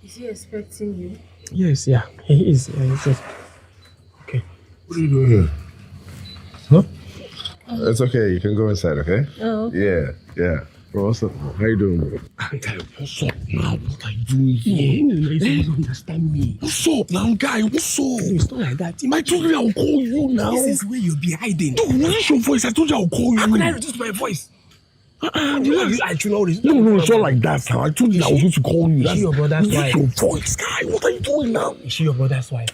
Is he expecting you? Yes, yeah, he is. He's just... Okay. What are you doing here? Huh? It's okay. You can go inside, okay? Oh, okay. Yeah, yeah. Bro, what's up? How you doing, bro? Guy, what's up now? What are you doing here? You don't understand me. What's up now, guy? What's up? It's not like that. I told you I'll call you now. This is where you'll be hiding. Dude, release your voice. I told you I'll call you. How can I reduce my voice? I should know this. No, it's not like that now. I told you I was going to call you. Is she your brother's wife? Your voice, guy. What are you doing now? Is she your brother's wife?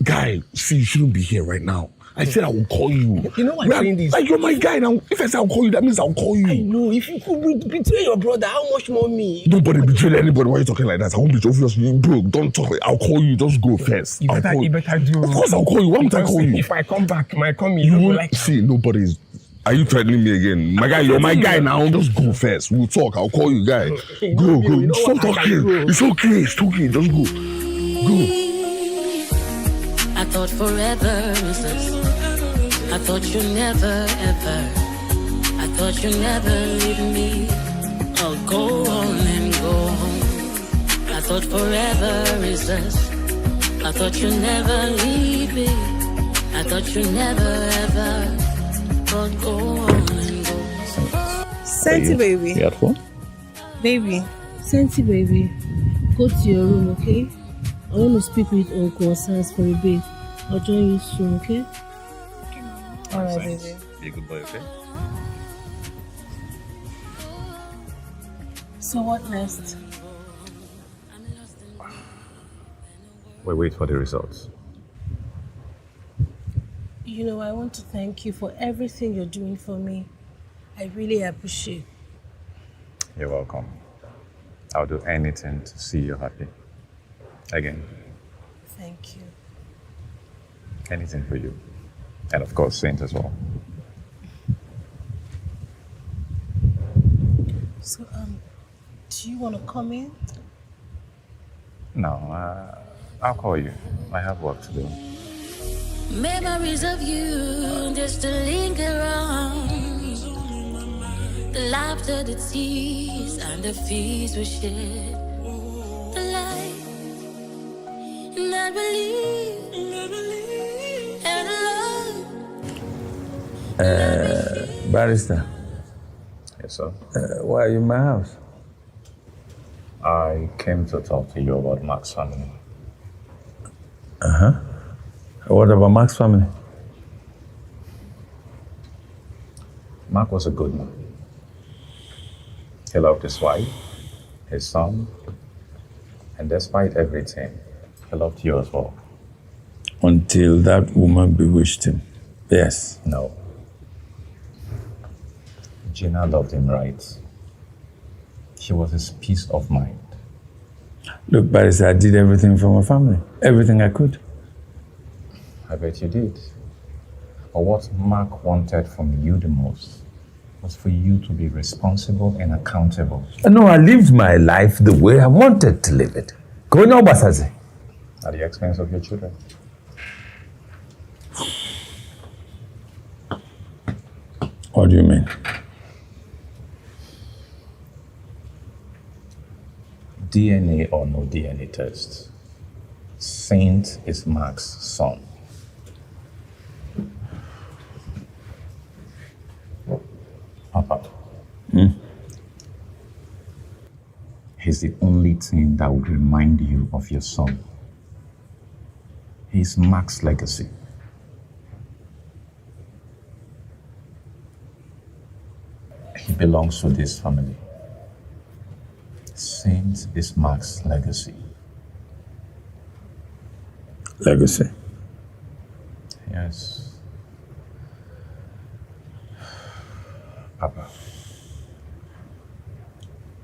Guy, see, you shouldn't be here right now. I said I will call you. You know why I'm saying this? Like, you're my guy now. If I say I'll call you, that means I'll call you. I know. If you could betray your brother, how much more me? Nobody betray anybody. Why are you talking like that? I won't betray you. Bro, don't talk. I'll call you. Just go first. You better do. Of course I'll call you. Why would I call you? If I come back, you You will won't like... see. Nobody's... Are you threatening me again? My guy, you're my guy now. Just go first. We'll talk. I'll call you, guy. Go. Stop talking. It's okay. Just go. Go. I thought forever was this. I thought you'd never ever. I thought you'd never leave me. I'll go on and go home. I thought forever is us. I thought you'd never leave me. I thought you'd never ever. But go on and go. Senti, baby. You at home? Baby. Senti, baby. Go to your room, okay? I want to speak with Uncle Sans for a bit. I'll join you soon, okay? Alright, baby. Be a good boy, okay? So what next? We wait for the results. You know, I want to thank you for everything you're doing for me. I really appreciate. You're welcome. I'll do anything to see you happy. Again, Thank you. anything for you. And of course, Saint as well. So, do you want to come in? No, I'll call you. I have work to do. Memories of you just to linger on. The laughter, the tears, and the fears we shared. The light, and I believe, and love. Barrister, Yes, sir. why are you in my house? I came to talk to you about Mark's family. What about Mark's family? Mark was a good man. He loved his wife, his son, and despite everything, he loved you as well. Until that woman bewitched him. Yes. No. Gina loved him right. She was his peace of mind. Look, Barrister, I did everything for my family. Everything I could. I bet you did. But what Mark wanted from you the most was for you to be responsible and accountable. No, I lived my life the way I wanted to live it. Going on, Basaze. At the expense of your children. What do you mean? DNA or no DNA test, Saint is Mark's son. Papa. He's the only thing that would remind you of your son. He's Mark's legacy. He belongs to this family. Saint is Mark's legacy. legacy. Yes. Papa,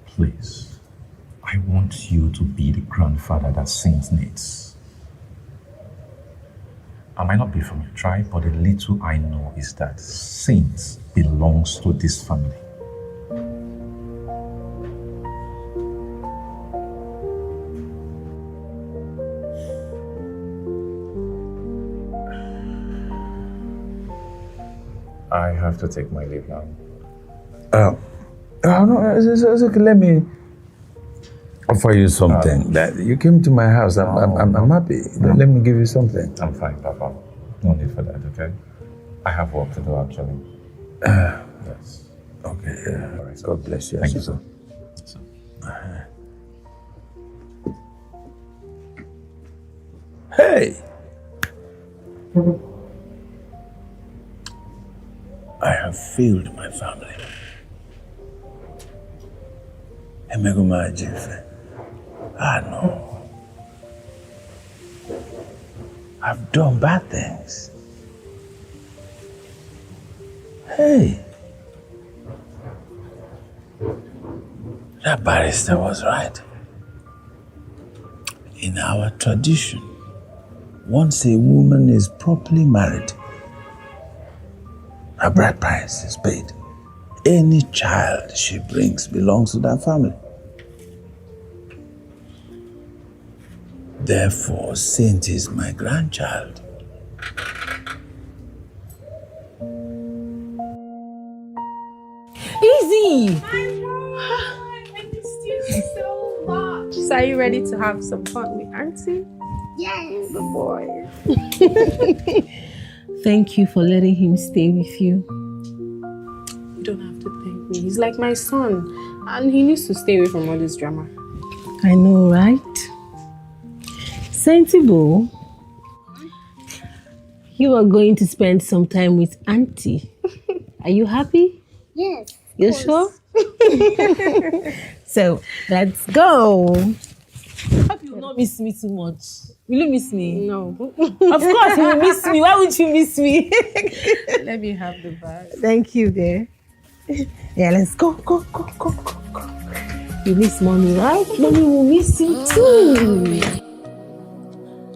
please, I want you to be the grandfather that Saint needs. I might not be from your tribe, but the little I know is that Saint belongs to this family. I have to take my leave now. No, it's okay. Let me offer you something. That you came to my house. I'm happy. Let me give you something. I'm fine, Papa. No need for that, okay? I have work to do, actually. Yes. Okay. All right. God bless you. Thank you, sir. Hey! I have failed my family. No. I've done bad things. Hey! That barrister was right. In our tradition, once a woman is properly married, her bride price is paid. Any child she brings belongs to that family. Therefore, Saint is my grandchild. Easy! I missed you so much. So are you ready to have some fun with Auntie? Yes. The boy. Thank you for letting him stay with you. You don't have to thank me. He's like my son. And he needs to stay away from all this drama. I know, right? Sensible. You are going to spend some time with Auntie. Are you happy? Yes. You sure? So, let's go. Hope you will not miss me too much. Will you miss me? No. Of course you will miss me. Why would you miss me? Let me have the bag. Thank you, dear. Yeah, let's go. You miss mommy, right? Mommy will miss you too.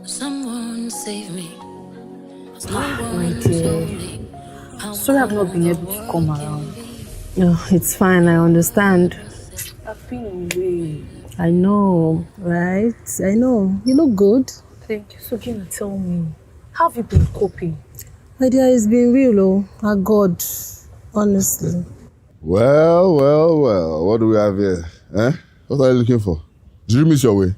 Someone save me. My dear. Sorry I've not been able to come around. No, it's fine. I understand. I've been away. I know, right? I know. You look good. Thank you. So, Gina, tell me, how have you been coping? My dear, it's been real, oh. My God. Honestly. Well. What do we have here? What are you looking for? Did you miss your way?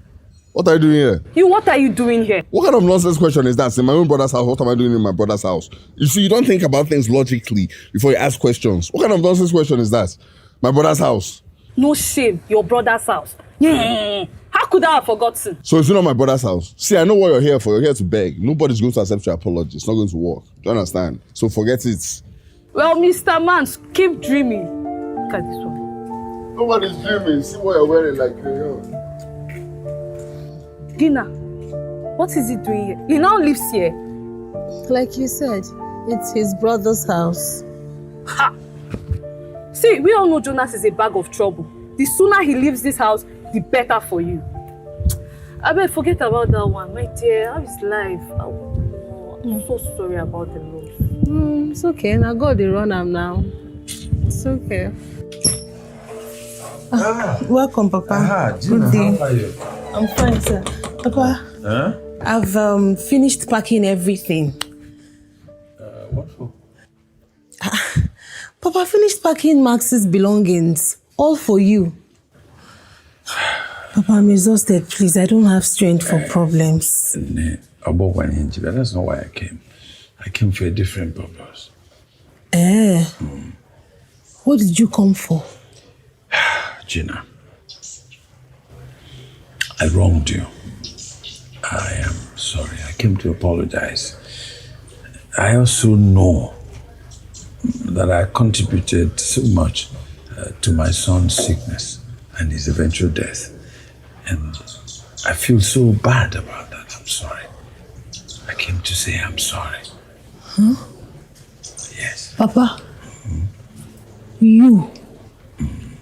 What are you doing here? What are you doing here? What kind of nonsense question is that? In my own brother's house, what am I doing in my brother's house? You see, you don't think about things logically before you ask questions. What kind of nonsense question is that? My brother's house. No shame, your brother's house. Yeah. How could I have forgotten? So it's not my brother's house. See, I know what you're here for. You're here to beg. Nobody's going to accept your apology. It's not going to work. Do you understand? So forget it. Well, Mr. Man, keep dreaming. Look at this one. Nobody's dreaming. See what you're wearing like crayon. Gina, what is he doing here? He now lives here. Like you said, it's his brother's house. Ha! See, we all know Jonas is a bag of trouble. The sooner he leaves this house, the better for you. I bet forget about that one. My dear, how is life? I'm so sorry about the loss. It's okay. Now God, they run am now. It's okay. Welcome, Papa. Gina, Good day. how are you? I'm fine, sir. Papa, I've finished packing everything. What for? Papa, I finished packing Max's belongings. All for you. Papa, I'm exhausted. Please, I don't have strength for problems. That's not why I came. I came for a different purpose. What did you come for? Gina, I wronged you. I am sorry. I came to apologize. I also know that I contributed so much to my son's sickness and his eventual death. And I feel so bad about that. I'm sorry. I came to say I'm sorry. Huh? Yes. Papa, you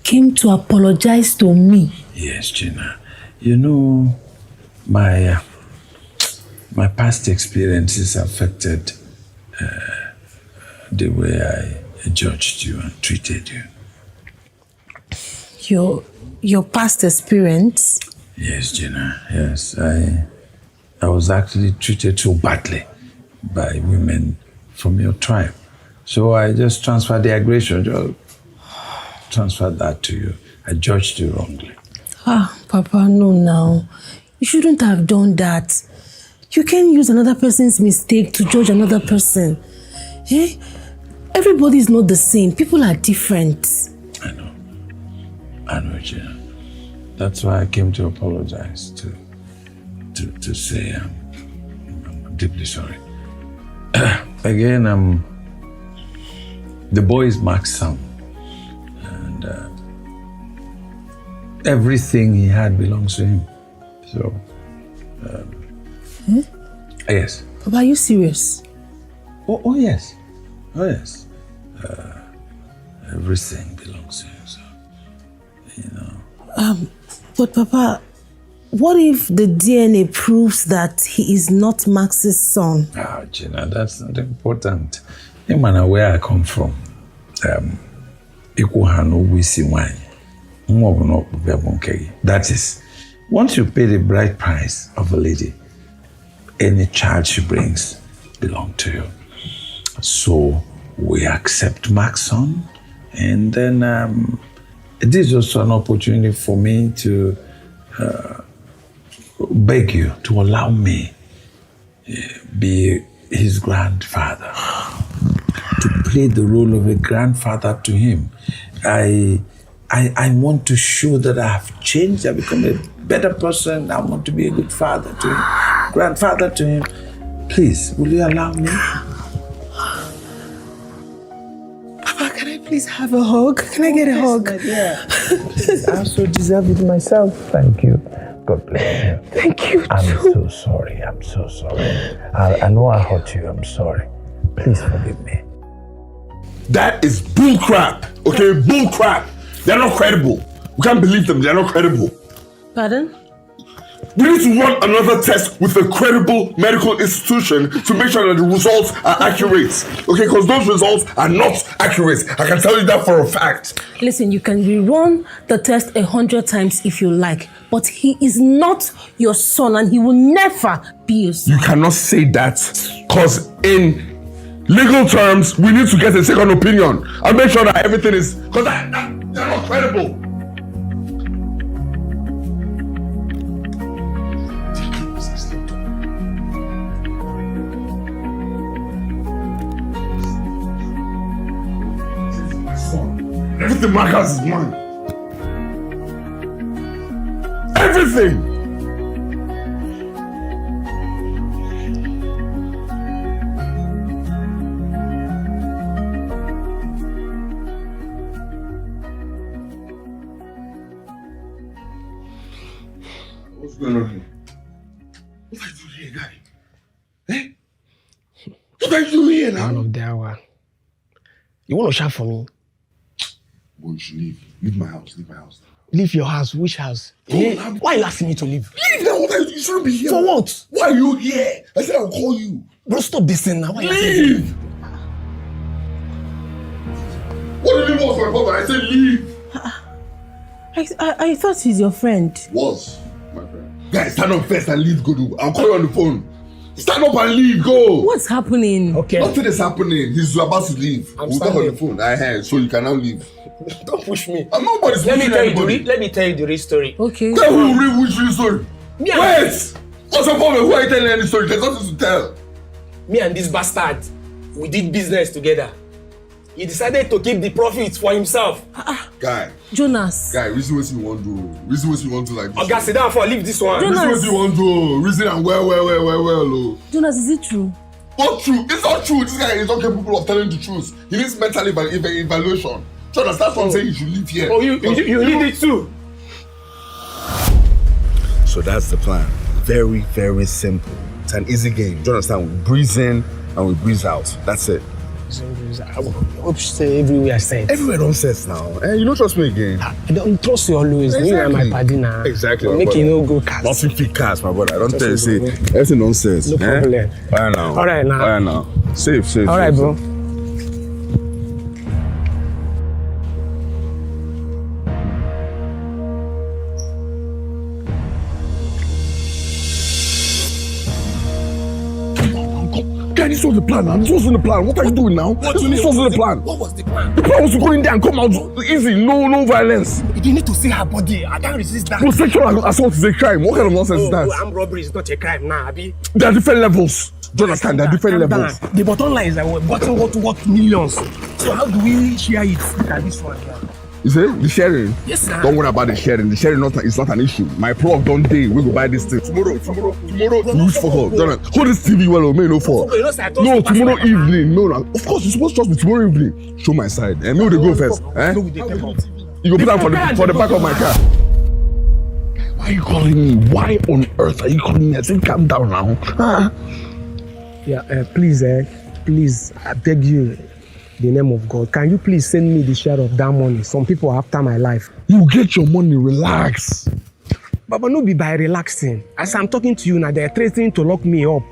came to apologize to me. Yes, Gina. You know, my past experiences affected the way I judged you and treated you. Your past experience? Yes, Gina. Yes, I was actually treated so badly by women from your tribe. So I just transferred the aggression, just transferred that to you. I judged you wrongly. Papa, no now. You shouldn't have done that. You can't use another person's mistake to judge another person. Eh? Everybody is not the same. People are different. I know, Gina. That's why I came to apologize, to say I'm deeply sorry. Again, the boy is Mark's son, and everything he had belongs to him. So, yes. Papa, are you serious? Oh yes. Oh yes. Everything belongs to him. So, you know. But Papa, what if the DNA proves that he is not Max's son? Gina, that's not important. No matter where I come from, that is, once you pay the bride price of a lady, any child she brings belongs to you. So we accept Max's son, and then it is also an opportunity for me to beg you to allow me be his grandfather, to play the role of a grandfather to him. I want to show that I have changed, I've become a better person. I want to be a good father to him, grandfather to him. Please, will you allow me? Papa, can I please have a hug? Can I get a hug? Yeah. I also deserve it myself. Thank you. God bless you. Thank you. I'm so sorry. I'm so sorry. I know I hurt you. I'm sorry. Please forgive me. That is bull crap. Okay, bull crap. They're not credible. We can't believe them. They're not credible. Pardon? We need to run another test with a credible medical institution to make sure that the results are accurate. Okay, because those results are not accurate. I can tell you that for a fact. Listen, you can rerun the test 100 times if you like, but he is not your son and he will never be your son. You cannot say that, because in legal terms, we need to get a second opinion and make sure that everything is, because they're not credible. Everything Mark has is mine. Everything. What's going on here? What are you doing here, guy? Eh? What are you doing here now? One of the hour. You want to shout for me? Boy, you should leave. Leave my house. Leave my house. Leave your house? Which house? Why are you asking me to leave? Leave now. You shouldn't be here. For what? Why are you here? I said I'll call you. Bro, stop this thing now. Why leave! What did you want for my brother? I said leave. I thought he's your friend. Was my friend. Guys, stand up first and leave. Go do. I'll call you on the phone. Stand up and leave. Go. What's happening? Okay. Nothing is happening. He's about to leave. We'll talk on the phone. So you can now leave. Don't push me. Nobody's let pushing anybody. Let me tell you the real story. Okay. Tell who real which real story? Me and Wait! What's the problem? Who are you telling any story? There's nothing to tell. Me and this bastard, we did business together. He decided to keep the profits for himself. Guy. Jonas. Guy, reason what you want to do. Reason what you want to like this. Okay, sit down for leave this one. Jonas. Reason what you want to do. Reason and well. Oh. Jonas, is it true? What true? It's not true. This guy is not capable of telling the truth. He needs mental evaluation. Jonas, that's what I'm saying. You should leave here. Oh, you need it too. So that's the plan. Very, very simple. an easy game. Do you understand? We breeze in and we breeze out. That's it. I hope you say everywhere said. Everywhere don't sense now. You don't trust me again. I don't trust you always. Exactly. You are my party now. Exactly. Make you no go cast. Nothing fit cast, my brother. I don't tell you, say everything nonsense. No problem. Alright now. Alright now. Alright now. Safe. Alright, bro. Guy, this was the plan now. This wasn't the plan. What are you doing now? This wasn't the plan. What was the plan? The plan was to go in there and come out easy. No violence. You need to see her body. I can't resist that. No, sexual assault is a crime. What kind of nonsense is that? Armed robbery is not a crime now, Abi. There are different levels. Do you understand? There are different levels. The bottom line is that we're gotten what millions. So how do we share it? Look at this one here. You see? The sharing? Yes, sir. Don't worry about the sharing. The sharing is not an issue. My plug don't day. We go buy this thing. Tomorrow. You fuck up. Hold this TV well, may no for. No, tomorrow evening. No. Of course, you're supposed to trust me. Tomorrow evening. Show my side. And me they go first. You go put down for the back of my car. Why are you calling me? Why on earth are you calling me? I said calm down now. Yeah, please, I beg you. The name of God, can you please send me the share of that money? Some people are after my life. You get your money, relax. Baba, no be by relaxing. As I'm talking to you now, they're threatening to lock me up.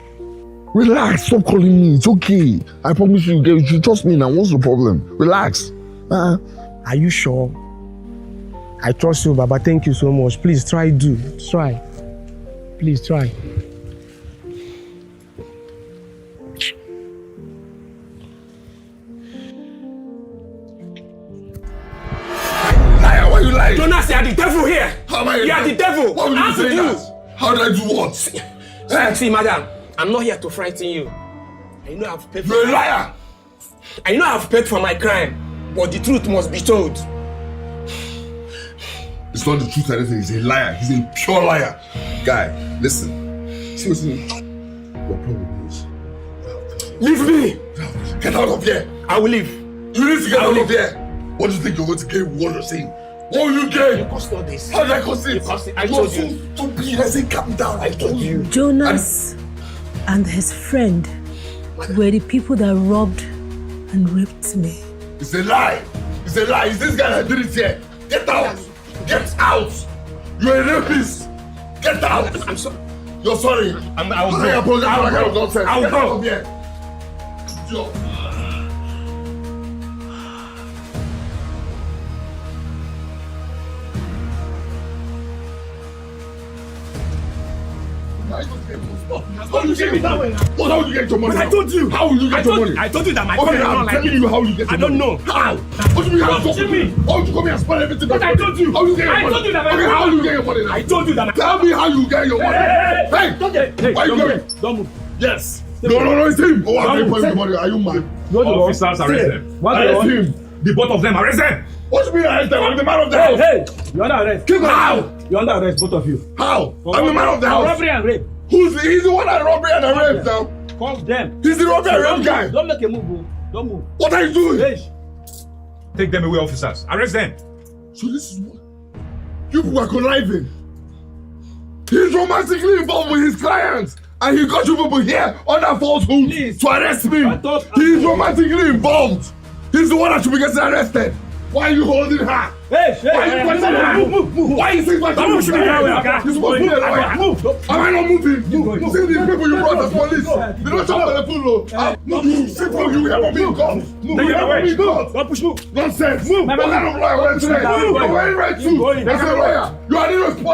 Relax, stop calling me. It's okay. I promise you should trust me now. What's the problem? Relax. Are you sure? I trust you, Baba. Thank you so much. Please try. Please try. Why are you lying? Jonas, you are the devil here. How am I? You are the devil. What will you say that? How did I do what? See, madam, I'm not here to frighten you. I know I've paid. You're a liar. I know I've paid for my crime, but the truth must be told. It's not the truth or anything. He's a liar. He's a pure liar. Guy, listen. Seriously, your problem is. Leave me. Get out of here. I will leave. You need to get out of here. What do you think you're going to gain with what you're saying? What will you gain? You cost all this. How did I cost it? I told you. Don't be. I say calm down. I told you. Jonas and his friend were the people that robbed and raped me. It's a lie. It's a lie. It's this guy that did it here. Get out. Get out. You're a rapist. Get out. I'm sorry. You're sorry. I will go. I apologize. I will go. Get out of here. How will you get your money? How will you get your money? I told you. How will you get your money? I told you that my Okay, friend I'm telling you how you get your money. I don't know. How? What do you mean how you me? How would you come here and spoil everything? But I told you. How you get your money? I told you that Okay, how will you get your money? I told you that. Tell me how you get your money. Hey! Why you going? Don't move. Yes. No, it's him. Oh, I'm paying for the money. Are you mad? Officers, arrest them. Arrest him. The both of them, arrest them. What do you mean arrest them? I'm the man of the house. Hey, you're under arrest. How? You're under arrest, both of you. How? I'm the man of the house. Robbery and rape. He's the one that robbed and raped now. Call them. He's the robber and rape guy. Don't make a move, Don't move. What are you doing? Hey. Take them away, officers. Arrest them. So this is what you people are conniving. He's romantically involved with his clients, and he got you people here under falsehood to arrest me. He's romantically involved. He's the one that should be getting arrested. Why are you holding her? Hey, why are you questioning her? Move. Why are you saying my Don't shoot me that way, okay? You're supposed to be a lawyer. Move. Am I not moving? You see these people you brought as police. They don't talk about the food, move. Sit down, you have me in court. Move. You have me in court. Don't push, move. Nonsense. Move. What kind of lawyer went today? You're wearing red too. As a lawyer, you are irresponsible.